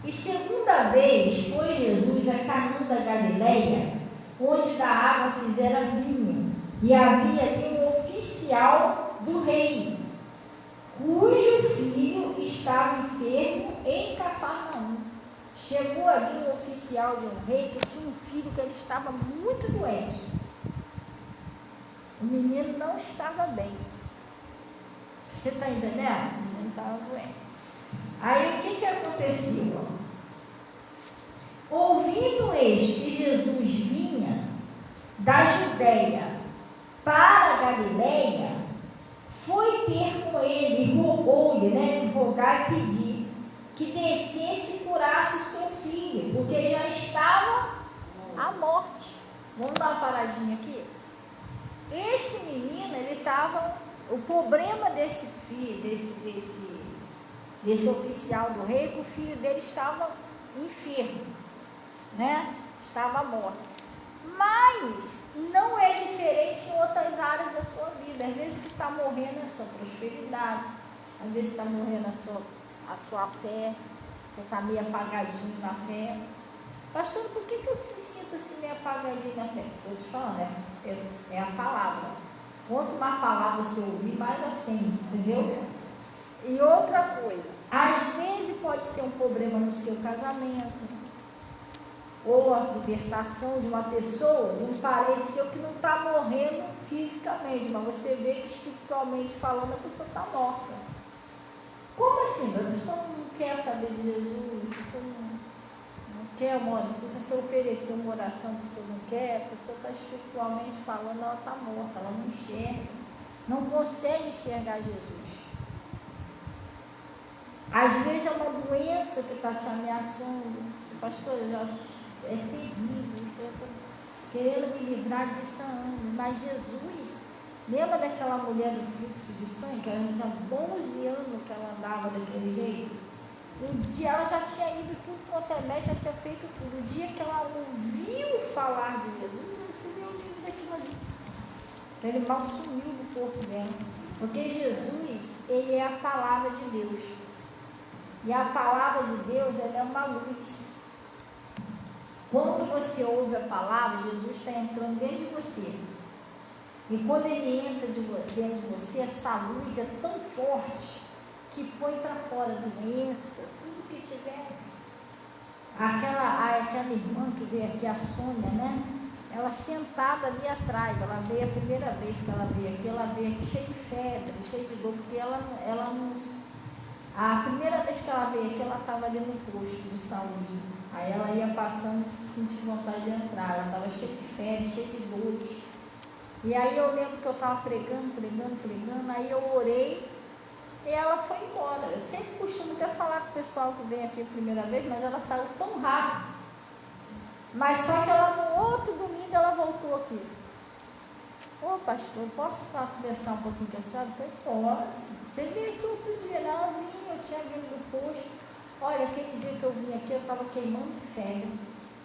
E segunda vez foi Jesus a caminho da Galileia, onde da água fizera vinho, e havia ali um oficial do rei, cujo filho estava enfermo em Cafarnaum. Chegou ali um oficial de um rei que tinha um filho que ele estava muito doente. O menino não estava bem. Você está entendendo? O menino estava doente. Aí o que aconteceu? Ouvindo este que Jesus vinha da Judeia para a Galileia, foi ter com ele e rogou-lhe, rogar e pedir que descesse e curasse o seu filho, porque já estava à morte. Vamos dar uma paradinha aqui? Esse menino, ele estava, o problema desse filho, desse oficial do rei, que o filho dele estava enfermo, estava morto. Mas não é diferente em outras áreas da sua vida. Às vezes o que está morrendo é a sua prosperidade, às vezes está morrendo a sua fé, você está meio apagadinho na fé. Pastor, por que eu me sinto assim meio apagadinho na fé? Estou te falando, é a palavra. Quanto mais palavra você ouvir, mais acende, entendeu? E outra coisa, às vezes pode ser um problema no seu casamento, ou a libertação de uma pessoa, de um parente seu que não está morrendo fisicamente, mas você vê que espiritualmente falando a pessoa está morta. Como assim? A pessoa não quer saber de Jesus, a pessoa não quer uma, se você oferecer uma oração que a pessoa não quer, a pessoa está espiritualmente falando, ela está morta, ela não enxerga, não consegue enxergar Jesus. Às vezes é uma doença que está te ameaçando. Pastor, é terrível, isso eu estou querendo me livrar disso há anos. Mas Jesus, lembra daquela mulher do fluxo de sangue, que ela tinha 12 anos que ela andava daquele jeito? Um dia ela já tinha ido tudo quanto é médico, já tinha feito tudo. O dia que ela ouviu falar de Jesus, ela se deu livre daquilo ali. Aquele mal sumiu do corpo dela. Porque Jesus, ele é a palavra de Deus. E a palavra de Deus, ela é uma luz. Quando você ouve a palavra, Jesus está entrando dentro de você. E quando ele entra dentro de você, essa luz é tão forte que põe para fora doença, tudo que tiver. Aquela irmã que veio aqui, a Sônia, ela sentada ali atrás, ela veio a primeira vez que ela veio aqui cheia de febre, cheia de dor, porque ela não... A primeira vez que ela veio aqui, ela estava ali no posto de saúde. Aí ela ia passando e se sentia vontade de entrar. Ela estava cheia de febre, cheia de dores. E aí eu lembro que eu estava pregando. Aí eu orei e ela foi embora. Eu sempre costumo até falar com o pessoal que vem aqui a primeira vez, mas ela saiu tão rápido. Mas só que ela no outro domingo ela voltou aqui. Ô pastor, posso conversar um pouquinho com a senhora? Eu falei, pode. Você veio aqui outro dia, ela vinha, eu tinha vindo do posto. Olha, aquele dia que eu vim aqui, eu estava queimando febre,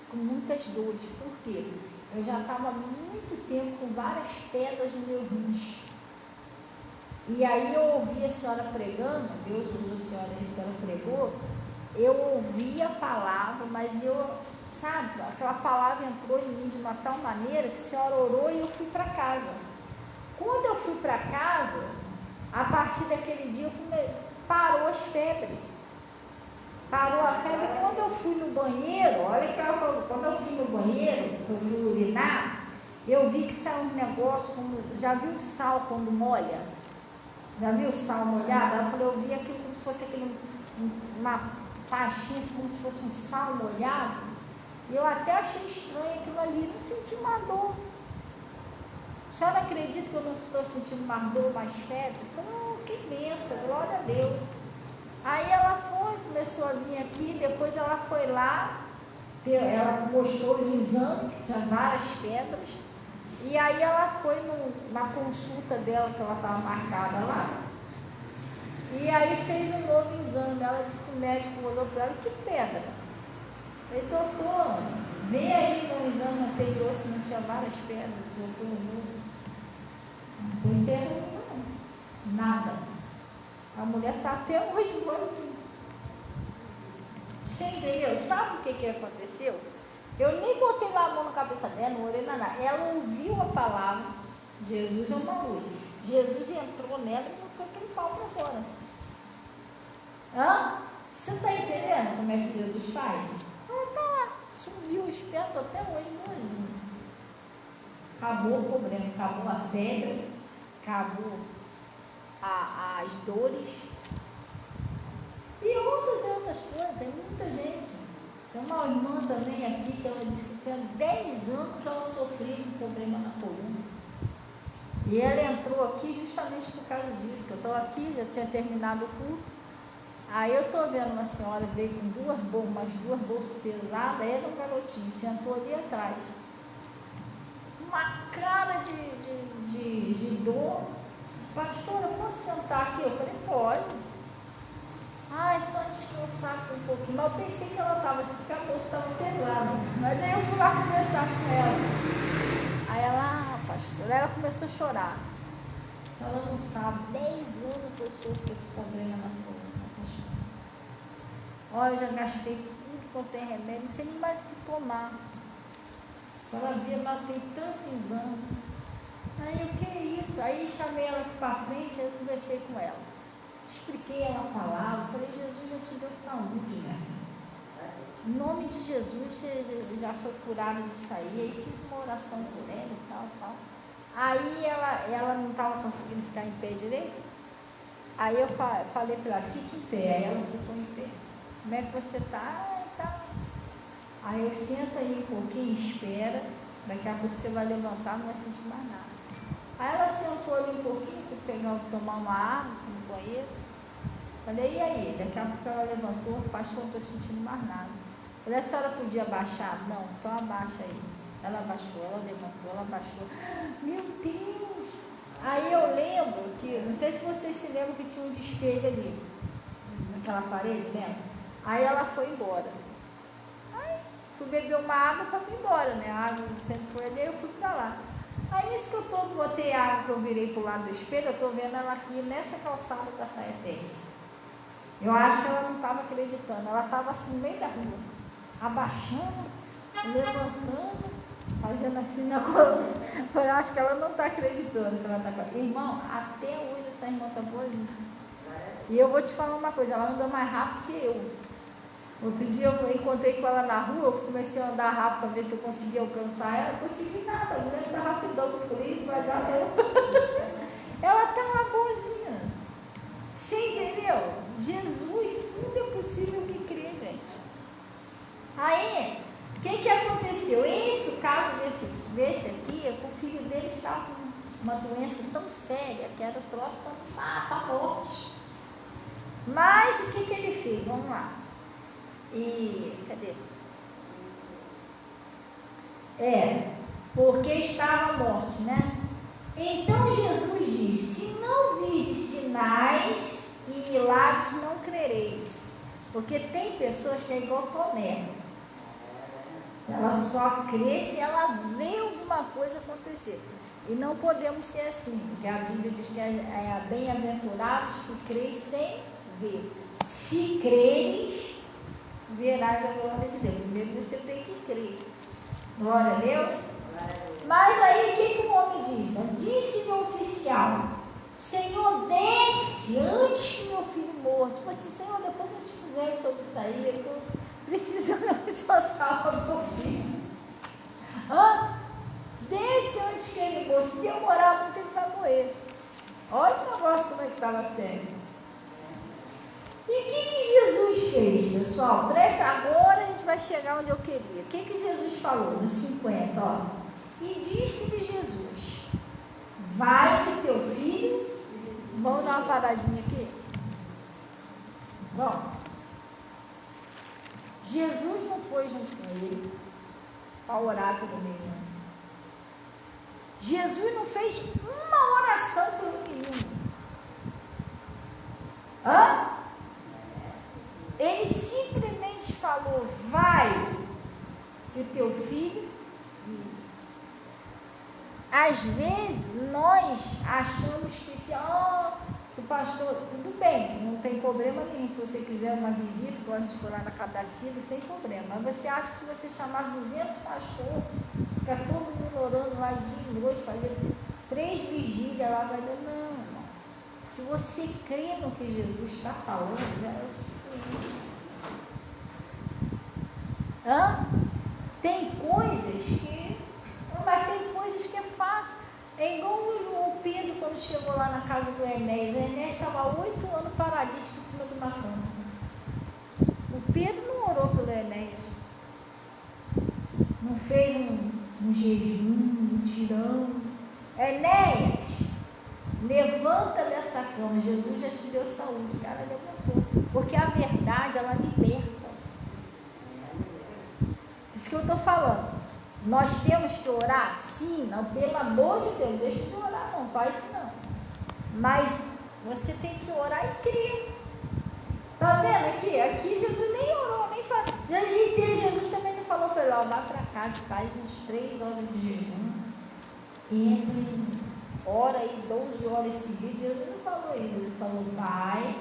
com muitas dores. Por quê? Eu já estava há muito tempo com várias pedras no meu rins. E aí eu ouvi a senhora pregando, Deus usou a senhora pregou, eu ouvi a palavra, mas aquela palavra entrou em mim de uma tal maneira que a senhora orou e eu fui para casa. Quando eu fui para casa, a partir daquele dia parou as febres. Parou a febre. Quando eu fui no banheiro, olha que ela falou, quando eu fui no banheiro, eu fui urinar, eu vi que saiu um negócio, já viu o sal quando molha? Já viu o sal molhado? Ela falou, eu vi aquilo como se fosse uma pastinha, assim, como se fosse um sal molhado. E eu até achei estranho aquilo ali, não senti uma dor. A senhora acredita que eu não estou sentindo mais dor, mais febre? Eu falei, oh, que benção, glória a Deus. Aí ela foi, começou a vir aqui, depois ela foi lá, ela mostrou os exames, que tinha várias pedras, e aí ela foi na consulta dela, que ela estava marcada lá, e aí fez um novo exame. Ela disse que o médico olhou para ela, que pedra? Ele, doutor, vê aí no exame anterior se não tinha várias pedras. Doutor, não tem pedra nenhuma, nada. A mulher está até hoje igualzinha. Você entendeu? Sabe o que aconteceu? Eu nem botei lá a mão na cabeça dela, não orei nada. Ela ouviu a palavra, Jesus é uma luz. Jesus entrou nela e botou aquele pau para fora. Hã? Você está entendendo como é que Jesus faz? Ela está lá, sumiu o espírito até hoje igualzinho. Acabou o problema, acabou a febre, acabou as dores e outras coisas. Tem muita gente. Tem uma irmã também aqui que ela disse que tem 10 anos que ela sofria de problema na coluna. E ela entrou aqui justamente por causa disso, que eu estou aqui, já tinha terminado o culto. Aí eu estou vendo uma senhora, veio com duas bolsas pesadas, ela um garotinho, sentou ali atrás. Uma cara de dor. Pastora, posso sentar aqui? Eu falei, pode. Ai, só descansar um pouquinho. Mas eu pensei que ela estava, porque a bolsa estava pesada. Mas aí eu fui lá conversar com ela. Aí ela, pastora, ela começou a chorar. A senhora não sabe, 10 anos que eu sofro com esse problema na coluna. Olha, eu já gastei tudo quanto tem remédio, não sei nem mais o que tomar. A senhora vê lá, tem tanto exame. Aí, o que é isso? Aí chamei ela aqui para frente, aí eu conversei com ela. Expliquei ela a palavra, falei, Jesus já te deu saúde, né? Em nome de Jesus, você já foi curada disso aí. Aí fiz uma oração por ela e tal. Aí ela não estava conseguindo ficar em pé direito. Aí eu falei para ela, fique em pé. Aí ela ficou em pé. Como é que você está? Aí eu sento aí um pouquinho, espera. Daqui a pouco você vai levantar, não vai sentir mais nada. Aí ela sentou ali um pouquinho, fui tomar uma água, fui no banheiro. Falei, e aí? Daqui a pouco ela levantou, pastor, não estou sentindo mais nada. Falei, a senhora podia abaixar? Não, então abaixa aí. Ela abaixou, ela levantou, ela abaixou. Meu Deus! Aí eu lembro que, não sei se vocês se lembram que tinha uns espelhos ali, naquela parede, lembra? Aí ela foi embora. Aí fui beber uma água para ir embora, né? A água sempre foi ali, eu fui para lá. Aí nisso que eu botei a água, que eu virei para o lado do espelho, eu estou vendo ela aqui nessa calçada da Faetec. Eu acho que ela não estava acreditando, ela estava assim no meio da rua, abaixando, levantando, fazendo assim na coluna. Eu acho que ela não está acreditando que ela está com. Irmão, até hoje essa irmã está boazinha. E eu vou te falar uma coisa, ela anda mais rápido que eu. Outro dia eu encontrei com ela na rua, eu comecei a andar rápido para ver se eu conseguia alcançar ela. Não consegui nada, a mulher está rapidão, eu falei, vai dar não. Ela está lá boazinha. Você entendeu? Jesus, tudo é possível que crê, gente. Aí, o que aconteceu? O caso desse aqui, é que o filho dele estava com uma doença tão séria, que era troço para a morte. Mas o que ele fez? Vamos lá. Cadê? Porque estava a morte, né? Então Jesus disse, se não virdes sinais e milagres, não crereis. Porque tem pessoas que é igual Tomé. Ela só crê se ela vê alguma coisa acontecer. E não podemos ser assim, porque a Bíblia diz que é bem-aventurados que creem sem ver. Se creres, verás a glória de Deus. Primeiro você tem que crer. Glória a Deus. Mas aí o que o homem disse? Disse-me o oficial, Senhor, desce antes que meu filho morra. Tipo assim, Senhor, depois a gente conversa sobre isso aí, eu estou precisando esforçar para o meu filho. Desce antes que ele morra. Se demorar muito, ele vai morrer. Olha o negócio como é que estava sério. E o que Jesus fez, pessoal? Presta, agora a gente vai chegar onde eu queria. O que Jesus falou? No 50, ó. E disse-lhe Jesus, vai que teu filho... Vamos dar uma paradinha aqui? Bom, Jesus não foi junto com ele para orar pelo menino. Jesus não fez uma oração pelo menino. Ele simplesmente falou, vai que teu filho vive. Às vezes nós achamos que se o pastor, tudo bem, não tem problema nenhum, se você quiser uma visita, igual a gente for lá na casa da Cida, sem problema, mas você acha que se você chamar 200 pastores, ficar todo mundo orando lá dia e noite, fazer 3 vigílias lá, vai dar, não, irmão. Se você crê no que Jesus está falando, já é o suficiente. Tem coisas que... Mas tem coisas que é fácil. É igual o Pedro quando chegou lá na casa do Enéas. O Enéas estava 8 anos paralítico em cima de uma cama. O Pedro não orou pelo Enéas. Não fez um jejum, um tirão. Enéas, levanta dessa cama. Jesus já te deu saúde. O cara levantou. Porque a verdade, ela liberta. Isso que eu estou falando. Nós temos que orar? Sim, não, pelo amor de Deus, deixa de orar, não faz isso não. Mas você tem que orar e crer. Está vendo aqui? Aqui Jesus nem orou, nem falou. E Jesus também não falou para ele, vai para cá, faz uns 3 horas de jejum, entre, ora aí 12 horas seguidas. Jesus não falou isso, ele falou, vai,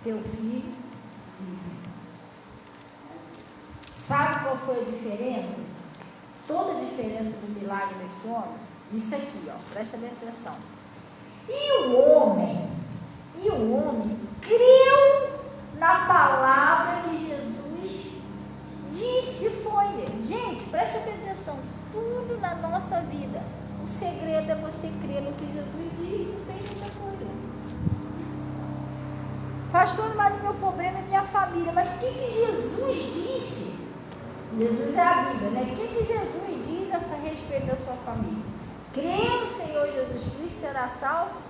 teu filho vive. Sabe qual foi a diferença? Toda a diferença do milagre desse homem, isso aqui, presta bem atenção. E o homem creu na palavra que Jesus disse, foi. Gente, presta bem atenção, tudo na nossa vida, o segredo é você crer no que Jesus diz, não tem muita coisa. Pastor, mas o meu problema é minha família, mas o que Jesus disse? Jesus é a Bíblia, né? O que Jesus diz a respeito da sua família? Crê no Senhor Jesus Cristo, será salvo?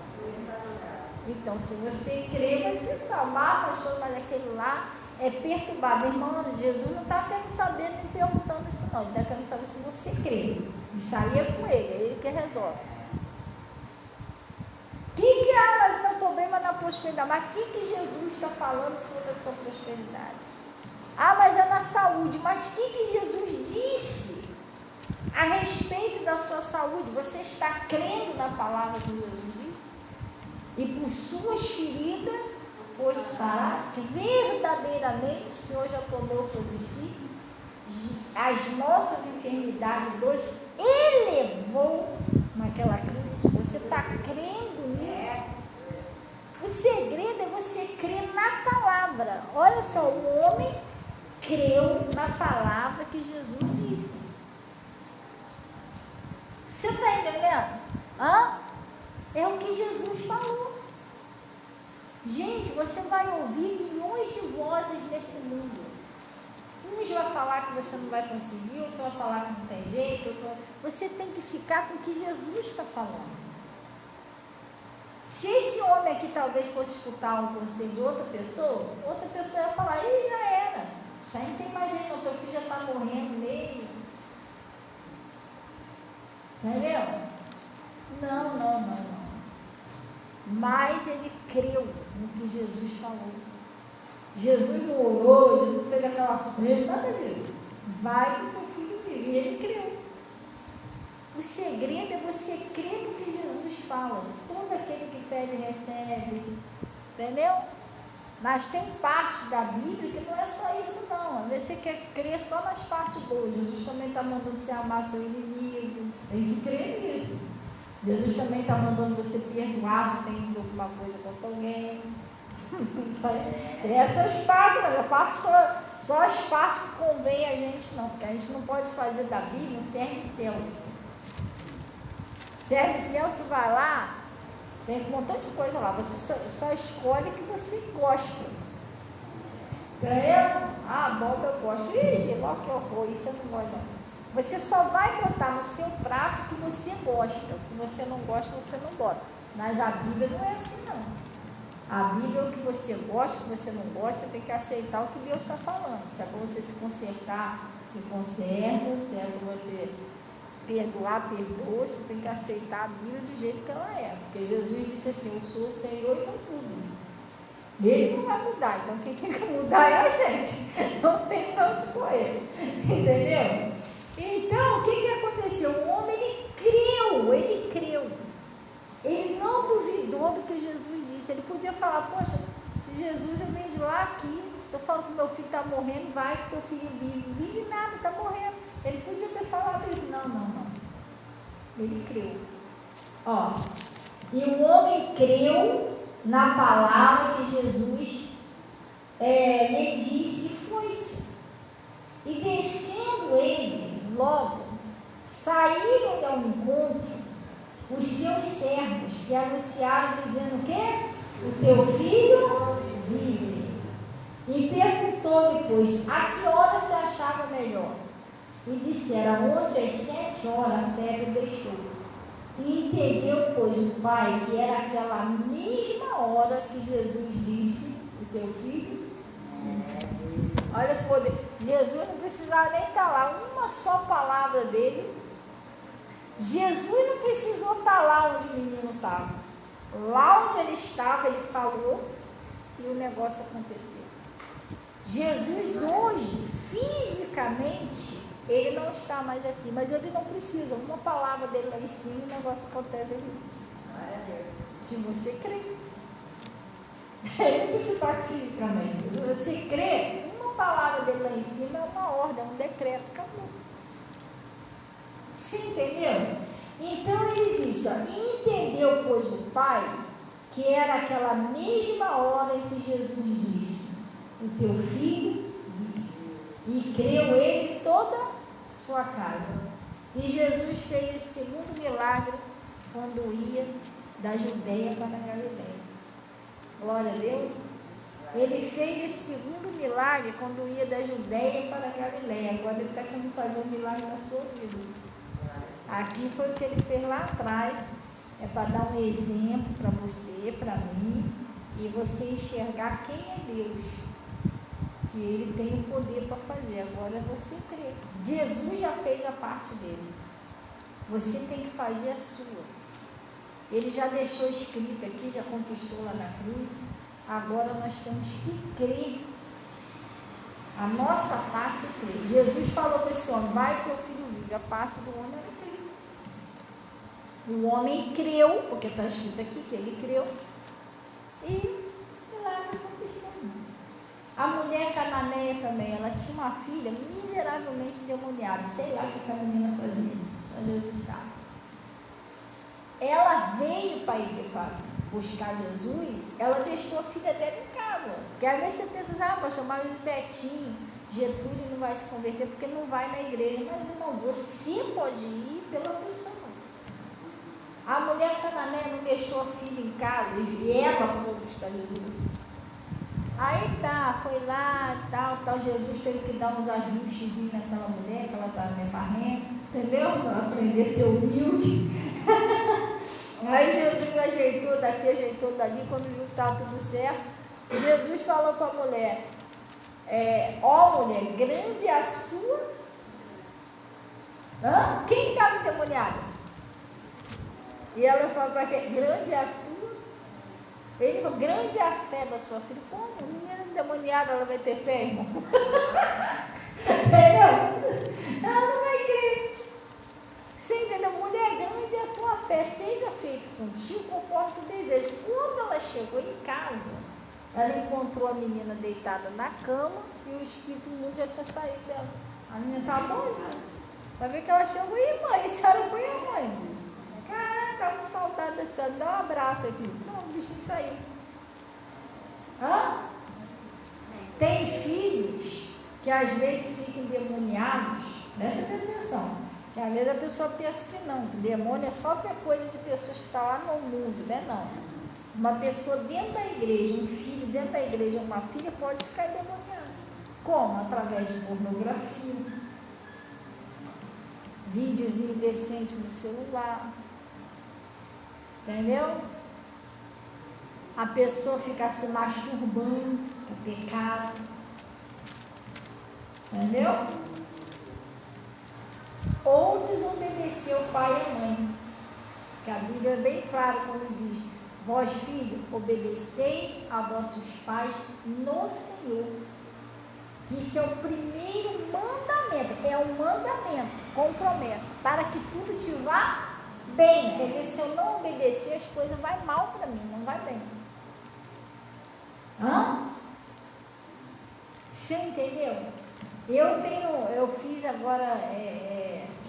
Então, se você crê, vai ser salvo. Pastor, mas aquele lá é perturbado. Irmão, Jesus não está querendo saber nem perguntando isso não. Ele está querendo saber se você crê. Isso aí é com ele, é ele que resolve. Mas o meu problema é na prosperidade. Mas o que Jesus está falando sobre a sua prosperidade? Mas é na saúde. Mas o que Jesus disse a respeito da sua saúde? Você está crendo na palavra que Jesus disse? E por suas feridas foi sarado, que verdadeiramente o Senhor já tomou sobre si as nossas enfermidades, Deus elevou naquela cruz. Você está crendo nisso? O segredo é você crer na palavra. Olha só, o homem creu na palavra que Jesus disse. Você está entendendo? É o que Jesus falou. Gente, você vai ouvir milhões de vozes nesse mundo. Uns vão falar que você não vai conseguir, outros vão falar que não tem jeito. Você tem que ficar com o que Jesus está falando. Se esse homem aqui talvez fosse escutar um conselho de outra pessoa ia falar, já era. Já não tem mais jeito, teu filho já está morrendo mesmo. Entendeu? Não. Mas ele creu no que Jesus falou. Jesus não orou, Jesus não fez aquela cena, nada a ver. Vai que teu filho vive. E ele creu. O segredo é você crer no que Jesus fala. Todo aquele que pede, recebe. Entendeu? Mas tem partes da Bíblia que não é só isso não. Às vezes você quer crer só nas partes boas. Jesus também está mandando você amar seu inimigo. Você tem que crer nisso. Jesus também está mandando você perdoar se tem alguma coisa contra alguém. Essas partes, mas a parte só as partes que convém a gente não. Porque a gente não pode fazer da Bíblia um serve-céus. Serve-céus, você vai lá, tem um montão de coisa lá, você só escolhe o que você gosta. Entendeu? Abóbora eu gosto. Ixi, igual que horror, isso eu não gosto não. Você só vai botar no seu prato o que você gosta. O que você não gosta, você não bota. Mas a Bíblia não é assim, não. A Bíblia é o que você gosta, o que você não gosta, você tem que aceitar o que Deus está falando. Se é para você se consertar, se conserta. Se é para você perdoar, perdoa. Você tem que aceitar a Bíblia do jeito que ela é. Porque Jesus disse assim, eu sou o Senhor e com tudo. Ele não vai mudar, então quem tem que mudar é a gente. Não tem para onde correr. Entendeu? Então, o que aconteceu? O homem, ele creu. Ele não duvidou do que Jesus disse. Ele podia falar, poxa, se Jesus eu venho de lá aqui, estou falando que meu filho está morrendo, vai que teu filho vive. Não vive nada, está morrendo. Ele podia ter falado isso. Não. Ele creu. Ó, e o homem creu na palavra que Jesus lhe disse e foi-se. E descendo ele, logo, saíram ao encontro os seus servos, que anunciaram, dizendo o quê? O teu filho vive. E perguntou depois, a que hora se achava melhor? E disseram, ontem às 7 horas a febre deixou. E entendeu, pois, o pai, que era aquela mesma hora que Jesus disse, o teu filho vive. Olha o poder. Jesus não precisava nem estar lá, uma só palavra dele. Jesus não precisou estar lá onde o menino estava. Lá onde ele estava, ele falou e o negócio aconteceu. Jesus hoje, fisicamente, ele não está mais aqui, mas ele não precisa. Uma palavra dele lá em cima e o negócio acontece ali. Se você crê. Ele não precisa estar fisicamente. Se você crê, uma palavra dele lá em cima é uma ordem, é um decreto, acabou. Você entendeu? Então ele disse, ó, entendeu, pois, o pai, que era aquela mesma hora em que Jesus disse, o teu filho vive. E creu ele toda a sua casa. E Jesus fez esse segundo milagre quando ia da Judeia para a Galileia. Glória a Deus. Ele fez esse segundo milagre quando ia da Judeia para a Galileia. Agora ele está querendo fazer um milagre na sua vida. Aqui foi o que ele fez lá atrás, é para dar um exemplo para você, para mim, e você enxergar quem é Deus, que ele tem o poder para fazer. Agora é você crer. Jesus já fez a parte dele, você tem que fazer a sua. Ele já deixou escrito aqui, já conquistou lá na cruz, agora nós temos que crer. A nossa parte é crer. Jesus falou para esse homem, vai teu filho vive, a parte do homem é crer. O homem creu, porque está escrito aqui que ele creu, e o milagre aconteceu. A mulher cananeia também, ela tinha uma filha miseravelmente endemoniada, sei lá o que a menina fazia, só Jesus sabe. Ela veio para buscar Jesus, ela deixou a filha dela em casa, porque às vezes você pensa assim, pastor, mas o Betinho, Getúlio não vai se converter porque não vai na igreja, mas irmão, você pode ir pela pessoa. A mulher cananeia não deixou a filha em casa e ela foi buscar Jesus. Aí tá, foi lá, tal, Jesus teve que dar uns ajustes naquela mulher, que ela estava meio marrenta, entendeu? Para aprender a ser humilde. Aí Jesus ajeitou daqui, ajeitou dali, quando viu que estava tudo certo, Jesus falou para a mulher, ó mulher, grande é a sua... Quem estava endemoniado? E ela falou para quem? Grande é a tua. Ele falou, grande é a fé da sua filha. Como? Menina endemoniada, ela vai ter fé, irmão? Entendeu? Ela não vai crer. Você entendeu? Mulher, grande é a tua fé. Seja feito contigo conforme tu desejas. Quando ela chegou em casa, ela encontrou a menina deitada na cama e o espírito imundo já tinha saído dela. A menina estava boazinha. Vai ver que ela chegou, e mãe, a senhora foi aonde? Caraca, que saudade da senhora, dá um abraço aqui. Não, o bichinho saiu. Tem filhos que às vezes ficam endemoniados, presta atenção, que às vezes a pessoa pensa que não, que demônio é só coisa de pessoas que estão lá no mundo, né? Não. Uma pessoa dentro da igreja, um filho dentro da igreja, uma filha pode ficar endemoniada. Como? Através de pornografia. vídeos indecentes no celular, entendeu? A pessoa ficar se masturbando, é pecado, entendeu? Ou desobedecer o pai e a mãe, que a Bíblia é bem clara quando diz: vós, filhos, obedecei a vossos pais no Senhor, que isso é o primeiro mandamento, é um mandamento com promessa, para que tudo te vá bem. Quer dizer, se eu não obedecer, as coisas vão mal para mim, não vai bem. Você entendeu? Eu fiz agora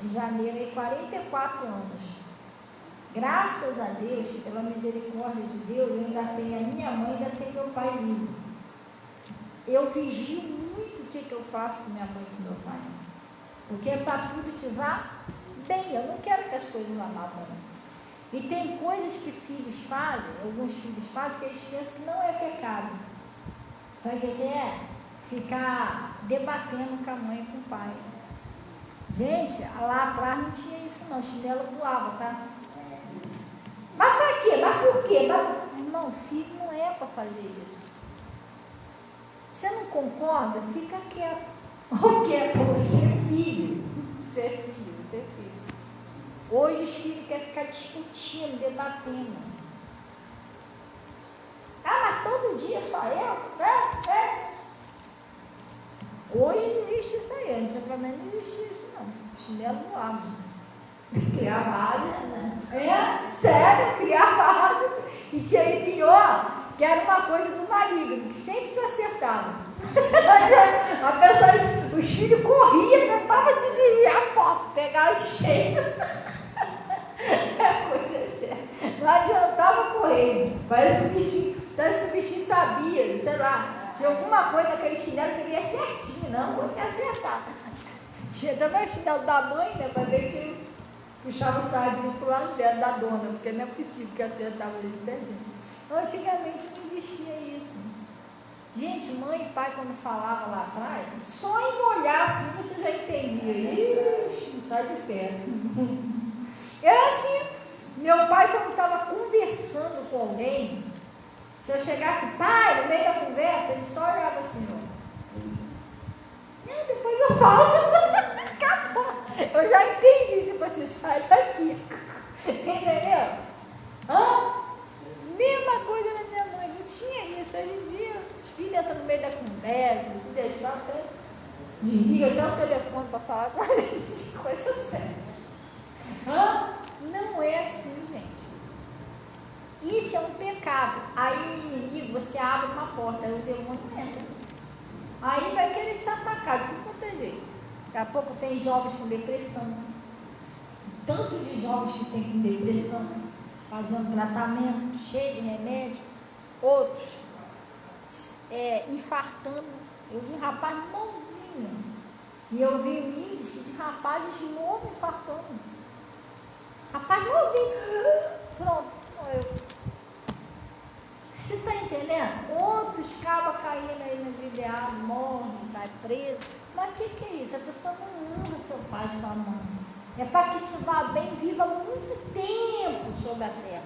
em janeiro 44 anos. Graças a Deus, pela misericórdia de Deus, eu ainda tenho a minha mãe, ainda tenho meu pai vivo. Eu vigio muito o que eu faço com minha mãe e com meu pai, porque é para tudo te vá bem. Eu não quero que as coisas vá mal para mim. E tem coisas que filhos fazem, alguns filhos fazem, que eles pensam que não é pecado. Sabe o que é? Ficar debatendo com a mãe e com o pai. Gente, lá atrás não tinha isso não, o chinelo voava, tá? Mas para quê? Mas por quê? Irmão, filho não é para fazer isso. Você não concorda? Fica quieto. Ou quieto, você é filho. Você é filho, você é filho. Hoje os filhos querem ficar discutindo, debatendo. Mas todo dia só eu? Hoje não existe isso aí, antigamente não existia isso não. Chinelo voava. Criava asa, né? Sério, criava asa. E tinha pior, que era uma coisa do maligno, que sempre te acertava. A pessoa, os filhos corriam, tentava se desviar, pegar esse cheio. É coisa séria. Não adiantava correr. Parece que o bichinho sabia, sei lá. Tinha alguma coisa naquele chinelo que ele ia certinho, não vou te acertar. Tinha também o chinelo da mãe, né? Para ver que ele puxava o sardinho para o lado dela, da dona, porque não é possível que acertava ele certinho. Antigamente não existia isso. Gente, mãe e pai, quando falavam lá atrás, só em olhar assim você já entendia. Ixi, sai de perto. Era assim. Meu pai, quando estava conversando com alguém, se eu chegasse, pai, no meio da conversa, ele só olhava assim, não, depois eu falo. Acabou. Eu já entendi, tipo assim, sai daqui. Entendeu? Mesma coisa na minha mãe, não tinha isso. Hoje em dia, os filhos entram no meio da conversa, se deixar até, desliga até o telefone para falar com a gente, coisa séria. Não é assim, gente. Isso é um pecado. Aí o inimigo, você abre uma porta, aí o demônio entra. Aí vai querer te atacar de tudo quanto é jeito. Daqui a pouco tem jovens com depressão. Tanto de jovens que tem com depressão, fazendo tratamento, cheio de remédio. Outros infartando. Eu vi rapaz novinho. E eu vi o índice de rapazes novos infartando. Rapaz novinho. Pronto, morreu. Você está entendendo? Outros acabam caindo aí no videado, morrem, vai preso. Mas o que é isso? A pessoa não honra seu pai e sua mãe. É para que te vá bem, viva muito tempo sobre a terra.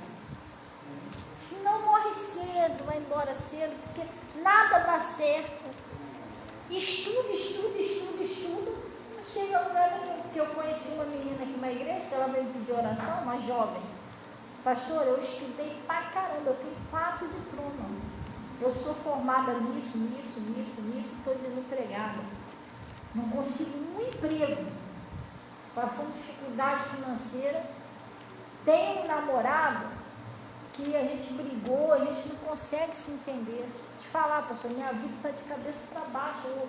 Se não, morre cedo, vai embora cedo, porque nada dá certo. Estuda, não chega a lugar nenhum. Porque eu conheci uma menina aqui na igreja, que ela veio pedir oração, uma jovem. Pastor, eu estudei pra caramba, eu tenho 4 diplomas. Eu sou formada nisso, estou desempregada. Não consigo um emprego. Passando dificuldade financeira. Tenho um namorado que a gente brigou, a gente não consegue se entender. Te falar, pastor, minha vida está de cabeça para baixo. Eu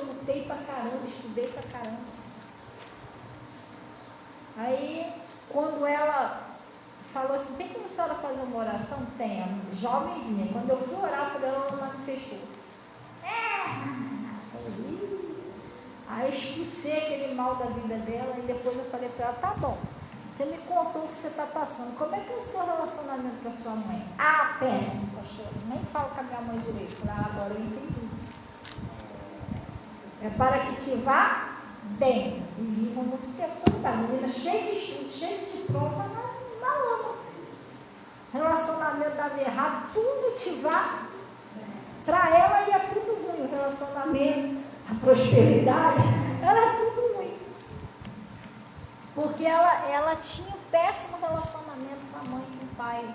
lutei pra caramba, estudei pra caramba. Aí, quando ela falou assim, tem como a senhora fazer uma oração? Tem, jovenzinha. Quando eu fui orar por ela, ela manifestou. Aí eu expulsei aquele mal da vida dela e depois eu falei para ela, tá bom, você me contou o que você está passando, como é que é o seu relacionamento com a sua mãe? Péssimo, pastor, nem falo com a minha mãe direito. Agora eu entendi. É para que te vá bem e vivam muito tempo saudável. Menina cheia de estudo, cheia de diploma, na lama. Relacionamento dava errado, tudo te vá. Para ela ia tudo ruim, o relacionamento, a prosperidade, era tudo ruim. Porque ela tinha um péssimo relacionamento com a mãe e com o pai.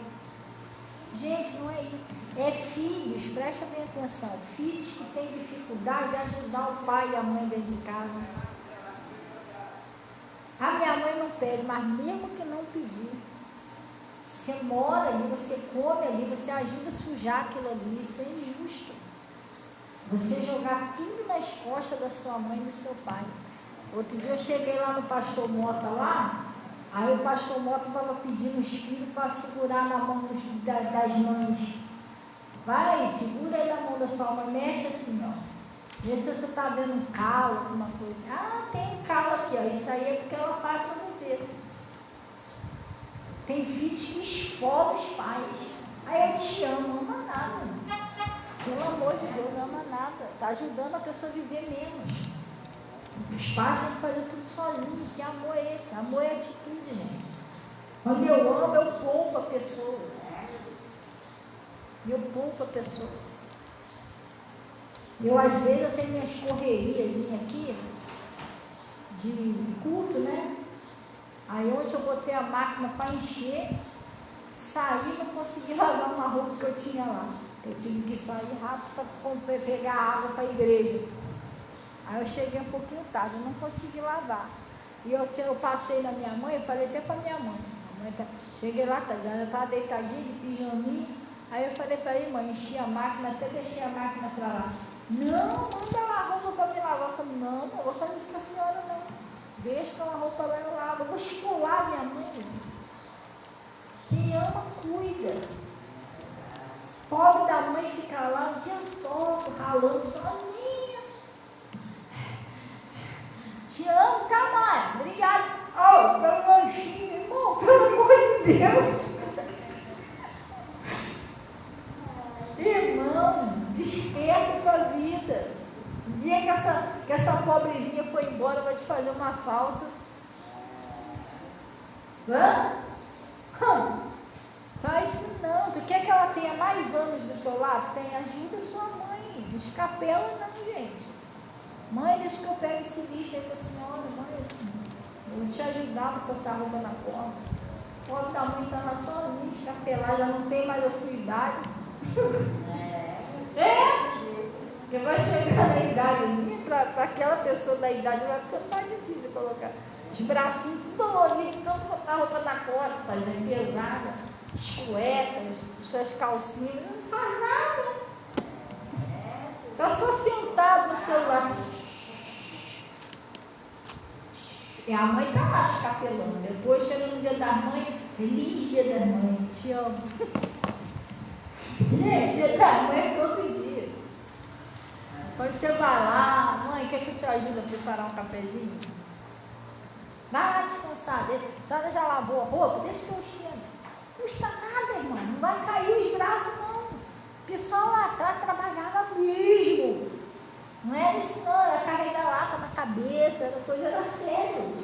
Gente, não é isso. É filhos, preste bem atenção, filhos que têm dificuldade de ajudar o pai e a mãe dentro de casa. A minha mãe não pede, mas mesmo que não pedir, você mora ali, você come ali, você ajuda a sujar aquilo ali, isso é injusto. Você jogar tudo nas costas da sua mãe e do seu pai. Outro dia eu cheguei lá no pastor Mota lá, aí o pastor Mota estava pedindo os filhos para segurar na mão das mães. Vai, segura aí na mão da sua mãe, mexe assim, ó. Vê se você está vendo um calo, alguma coisa. Ah, tem um calo aqui, ó. Isso aí é porque ela faz para você. Tem filhos que esfolam os pais. Aí eu te amo, ama nada. Pelo amor de Deus, ama nada. Está ajudando a pessoa a viver menos. Os pais têm que fazer tudo sozinhos. Que amor é esse? Amor é atitude, gente. Quando eu amo, eu poupo a pessoa. Eu poupo a pessoa. Às vezes, eu tenho minhas correrias aqui, de culto, né? Aí, ontem eu botei a máquina para encher, saí e não consegui lavar uma roupa que eu tinha lá. Eu tive que sair rápido para pegar água para a igreja. Aí, eu cheguei um pouquinho tarde, eu não consegui lavar. E eu passei na minha mãe, eu falei até para minha mãe. Cheguei lá, já estava deitadinha de pijaminha. Aí eu falei para ele, mãe, enchi a máquina, até deixei a máquina para lá. Não, manda lá a roupa para me lavar. Eu falei, não vou fazer isso com a senhora não. Deixa que a roupa lá eu lavo. Eu vou esfolar minha mãe. Quem ama, cuida. Pobre da mãe fica lá o dia todo, ralando sozinha. Te amo, tá, mãe? Obrigada. Oh, pelo lanchinho, irmão, pelo amor de Deus. Irmão, desperta para a vida. O dia que essa pobrezinha foi embora, vai te fazer uma falta. Faz isso não. Tu quer que ela tenha mais anos do seu lado? Ajuda sua mãe. Não escapela não, gente. Mãe, deixa que eu pego esse lixo aí para a senhora. Mãe, eu vou te ajudar a passar a roupa na porta. O pobre da mãe está lá sozinha, escapelar, já não tem mais a sua idade. Porque vai chegar na idade, para aquela pessoa da idade, vai ficando mais difícil colocar os bracinhos tudo doloridos, todo botar a roupa na costa, gente, pesada, as cuecas, suas calcinhas, não faz nada. Fica só sentado no celular. E a mãe está lá se escapelando. Depois chega no dia da mãe, feliz dia da mãe, te amo. Gente, dia da mãe é todo dia. Quando você vai lá, mãe, quer que eu te ajude a preparar um cafezinho? Vai lá descansar. A senhora já lavou a roupa? Deixa que eu estendo. Não custa nada, irmã. Não vai cair os braços, não. O pessoal lá atrás trabalhava mesmo. Não era isso, não. Era carregar lata na cabeça. A coisa era sério.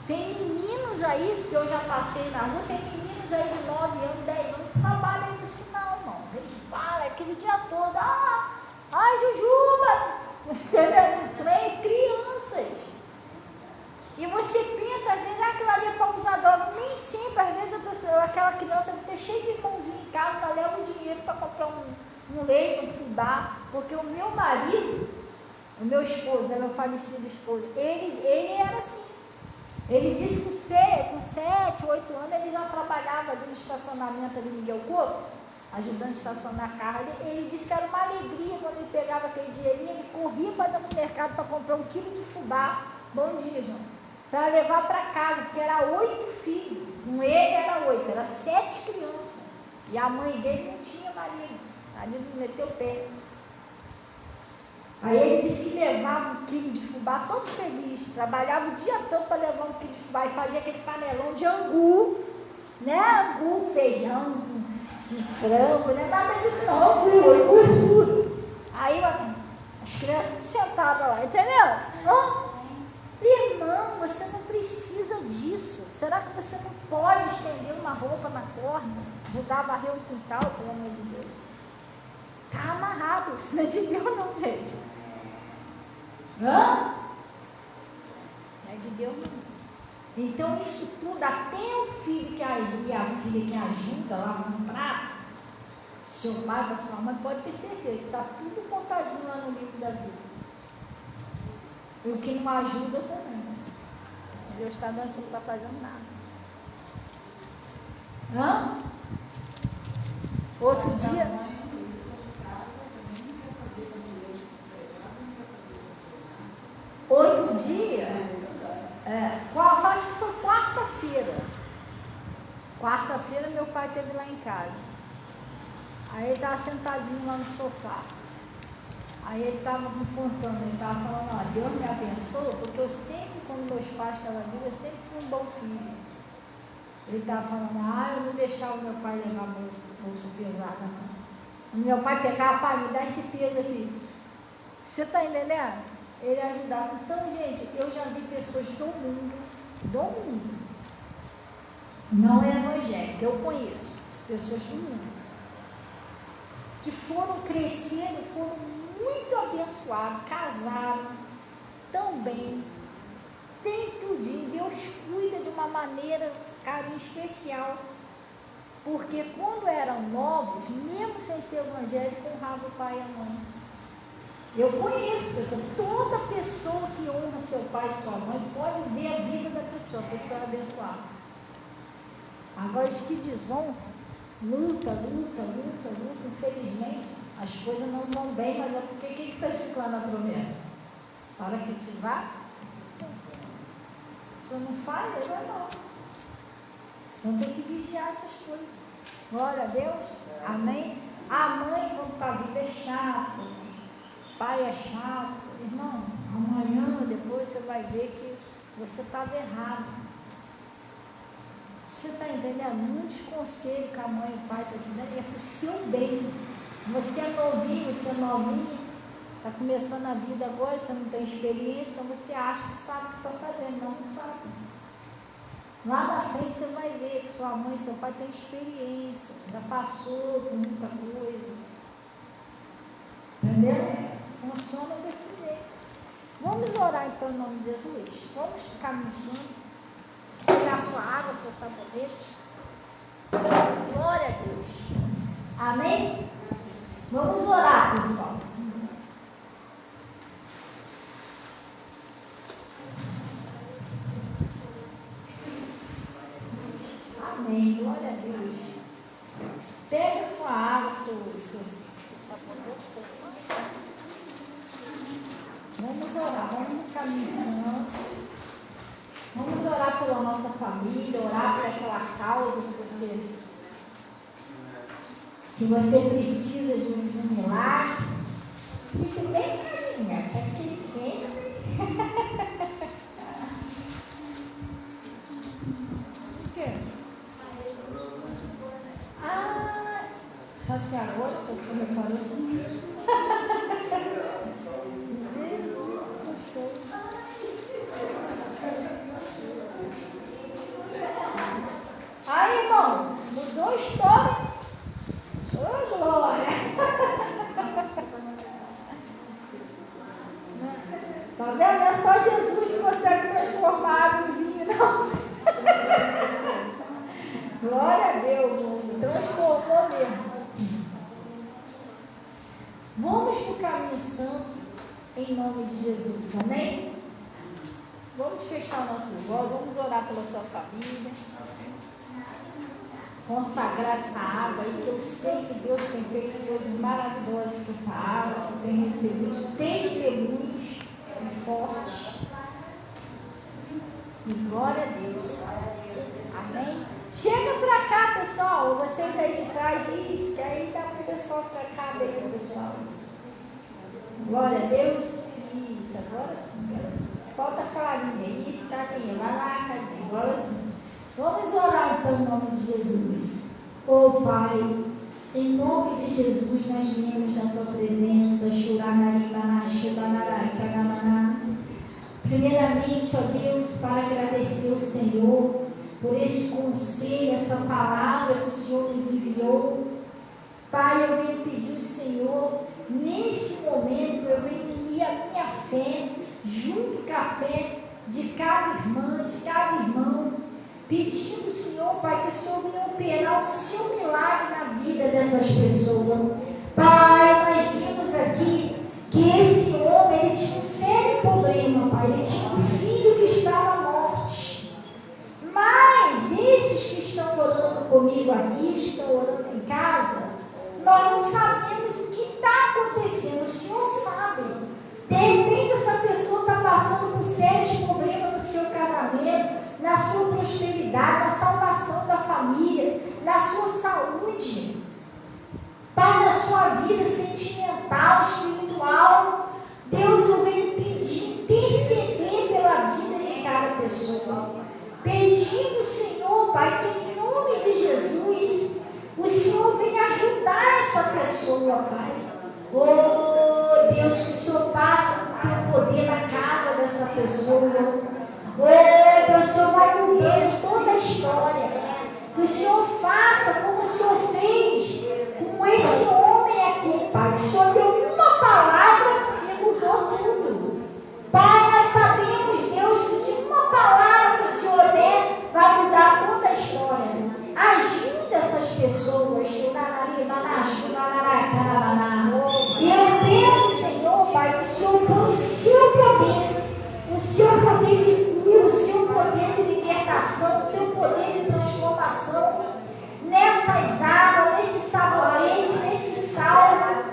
Tem meninos aí, que eu já passei na rua, tem meninos aí de 9 anos, 10 anos, que trabalham aí no sinal, irmão. A gente para aquele dia todo. Ai, Jujuba! Entendeu? No trem, crianças. E você pensa, às vezes, aquilo ali é para usar droga. Nem sempre, às vezes, aquela criança vai ter cheio de irmãozinho em casa, ela leva o dinheiro para comprar um leite, um fubá. Porque o meu marido, o meu esposo, né, meu falecido esposo, ele era assim. Ele disse que com 7, 8 anos, ele já trabalhava ali no estacionamento ali no Miguel Couto, ajudando a estacionar carro. Ele disse que era uma alegria quando ele pegava aquele dinheirinho, ele corria para dentro do mercado para comprar 1 quilo de fubá. Bom dia, João. Para levar para casa, porque era 8 filhos. Com ele era 8, era 7 crianças. E a mãe dele não tinha marido. Ali meteu o pé. Aí ele disse que levava 1 quilo de fubá, todo feliz, trabalhava o dia todo para levar 1 quilo de fubá e fazia aquele panelão de angu, né? Angu, feijão, de frango, não é nada disso não, angu escuro. Aí As crianças sentadas lá, entendeu? Irmão, você não precisa disso. Será que você não pode estender uma roupa na corda, ajudar a varrer o quintal, pelo amor de Deus? Está amarrado, isso não é de Deus não, gente. Não é de Deus não. Então isso tudo, até o filho e a filha que ajuda lá no prato, seu pai, sua mãe, pode ter certeza, está tudo contadinho lá no livro da vida. E o que não ajuda também. Deus está dando, você não está fazendo nada. Outro dia. Acho que foi quarta-feira. Quarta-feira meu pai esteve lá em casa. Aí ele estava sentadinho lá no sofá. Aí ele estava me contando, ele estava falando, Deus me abençoa, porque eu sempre, quando meus pais estavam vivos, eu sempre fui um bom filho. Ele estava falando, eu não deixava o meu pai levar bolsa pesada, não. Meu pai pegava, pai, me dá esse peso aqui. Você está entendendo? Ele ajudava. Então, gente, eu já vi pessoas do mundo, não é evangélico, eu conheço pessoas do mundo, que foram crescendo, foram muito abençoados, casaram também, tem tudinho, Deus cuida de uma maneira, carinho especial, porque quando eram novos, mesmo sem ser evangélico, honrava o pai e a mãe. Eu conheço pessoas, toda pessoa que honra seu pai e sua mãe pode ver a vida da pessoa, a pessoa é abençoada. Agora, os que desonram, luta, infelizmente, as coisas não vão bem, mas é porque quem está esticando a promessa? Para que te vá, se não falha, vai não. Então tem que vigiar essas coisas. Glória a Deus, amém? A mãe, quando está viva, é chato, pai é chato, irmão, amanhã, depois você vai ver que você estava errado. Você está entendendo? Muitos conselhos que a mãe e o pai estão te dando é para o seu bem. Você é novinho, você é novinha, está começando a vida agora, você não tem experiência, então você acha que sabe o que está fazendo, não sabe. Lá na frente você vai ver que sua mãe e seu pai têm experiência, já passou por muita coisa. Entendeu? Funciona desse jeito. Vamos orar então em nome de Jesus. Vamos ficar mexendo. Pegar sua água, seu sabonete. Glória a Deus. Amém? Vamos orar, pessoal. Amém. Glória a Deus. Pega sua água, seu sabonete. Vamos orar. Vamos no caminho santo. Vamos orar pela nossa família, orar por aquela causa que você precisa de um milagre. Fique bem caminha, para que sempre. O quê? Só que agora eu estou reparando. Aí, irmão, mudou a história. Ô, glória! Tá vendo? Não é só Jesus que consegue transformar água em vinho, não. Glória a Deus, mundo. Transformou mesmo. Vamos para o caminho santo em nome de Jesus, amém? Vamos fechar o nosso olhos, vamos orar pela sua família. Consagrar essa água aí, que eu sei que Deus tem feito coisas maravilhosas com essa água, que tem recebido testemunhos fortes. E glória a Deus. Amém? Chega para cá, pessoal, vocês aí de trás, isso, que aí dá para o pessoal que cabe aí, pessoal. Glória a Deus. Isso, agora sim. Falta a Clarinha, isso, Clarinha, vai lá, Clarinha, agora sim. Vamos orar então em nome de Jesus. Pai, Em nome de Jesus, nós viemos na tua presença. Primeiramente, ó Deus, para agradecer ao Senhor por esse conselho, essa palavra que o Senhor nos enviou. Pai, eu venho pedir ao Senhor, nesse momento, eu venho unir a minha fé, junto com a fé de cada irmã, de cada irmão, pedindo ao Senhor, Pai, que o Senhor venha operar o seu milagre na vida dessas pessoas. Pai, nós vimos aqui que esse homem, ele tinha um sério problema, Pai, ele tinha um filho que estava à morte. Mas esses que estão orando comigo aqui, os que estão orando em casa, nós não sabemos o que está acontecendo. O Senhor sabe. De repente essa pessoa está passando por sérios problemas no seu casamento, na sua prosperidade, na salvação da família, na sua saúde, Pai, na sua vida sentimental, espiritual. Deus, eu venho pedir, interceder pela vida de cada pessoa, pedindo, Senhor, Pai, que em nome de Jesus o Senhor venha ajudar essa pessoa, Pai. Oh Deus, que o Senhor passe com o teu poder na casa dessa pessoa. Oh Deus, o Senhor vai mudando toda a história. Que o Senhor faça como o Senhor fez com esse homem aqui, Pai. O Senhor deu uma palavra e mudou tudo. Pai, nós sabemos, Deus, que se uma palavra que o Senhor der, vai mudar toda a história. Ajuda essas pessoas. E eu peço, Senhor, Pai, que o Senhor põe o seu poder de cura, o seu poder de libertação, o seu poder de transformação nessas águas, nesse sabonete, nesse sal.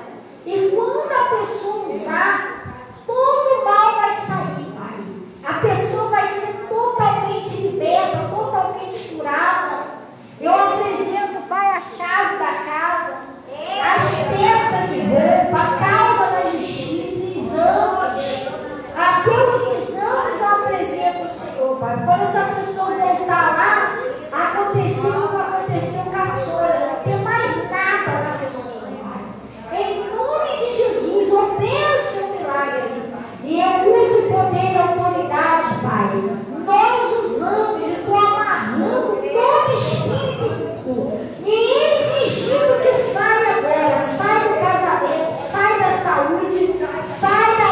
E quando a pessoa usar, todo mal vai sair, Pai. A pessoa vai ser totalmente liberta, totalmente curada. Eu apresento, Pai, a chave da casa, as peças de roupa, a causa da justiça, exames, até os exames eu apresento ao Senhor, Pai. Quando essa pessoa voltar lá, aconteceu como aconteceu com a Sora, não tem mais nada na pessoa, Pai. Em nome de Jesus, opera o seu milagre. E eu uso o poder e a autoridade, Pai. Nós usamos e estou amarrando todo espírito e exigindo que saia agora, sai do casamento, sai da saúde, sai da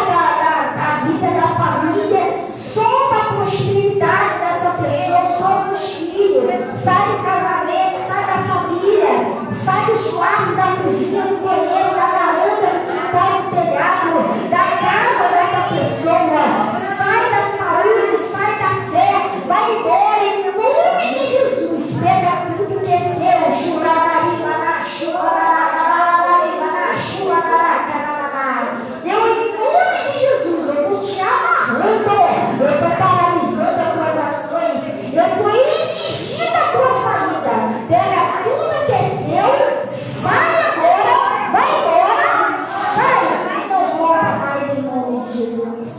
vida da família, solta a prosperidade dessa pessoa, solta os filhos, sai do casamento, sai da família, sai dos quartos, da cozinha, do banheiro, da varanda, do quintal, do telhado, da casa dessa pessoa, sai da saúde, sai da fé, vai embora em nome de Jesus. Pega tudo que é seu, eu em nome de Jesus, eu estou te amarrando, eu estou paralisando as tuas ações, eu estou exigindo a tua saída. Pega tudo que é seu, sai agora, vai embora, sai e não volta mais em nome de Jesus.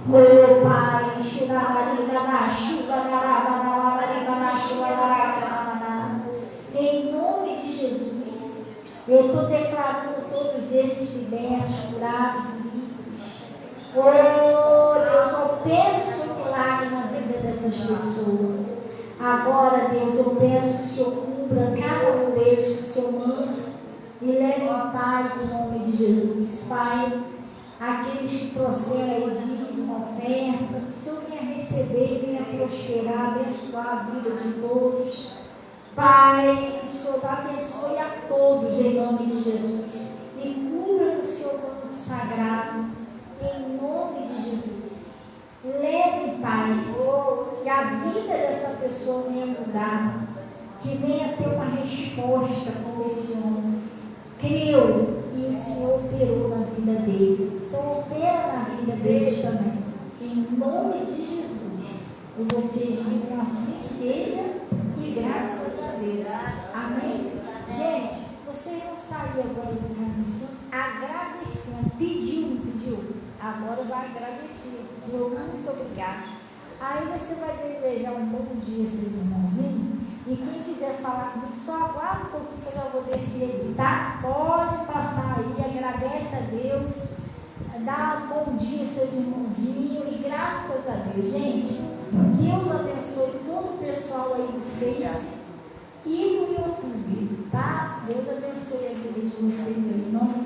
Oh Pai, em nome de Jesus, eu estou declarando todos esses libertos, curados e livres. Oh Deus, opera o seu milagre na vida dessas pessoas. Agora, Deus, eu peço que o Senhor cubra cada um deles com o seu manto e leve em paz em nome de Jesus. Pai, aqueles que trouxeram aí dízimo, oferta, que o Senhor venha receber, venha prosperar, abençoar a vida de todos. Pai, que o Senhor abençoe a todos em nome de Jesus e cubra no seu manto sagrado em nome de Jesus. Leve paz, que a vida dessa pessoa venha mudar, que venha ter uma resposta como esse homem creu e o Senhor operou na vida dele. Então opera na vida desses também, em nome de Jesus. E vocês digam assim seja e graças a Deus. Amém? Gente, vocês vão sair agora do reunião agradecendo. Pediu, não pediu? Agora vai agradecer. Senhor, muito obrigado. Aí você vai desejar um bom dia, seus irmãozinhos. E quem quiser falar comigo, só aguarda um pouquinho que eu já vou descer aí, tá? Pode passar aí, agradece a Deus, dá um bom dia aos seus irmãozinhos e graças a Deus. Gente, Deus abençoe todo o pessoal aí do Face e no YouTube, tá? Deus abençoe a vida de vocês em nome de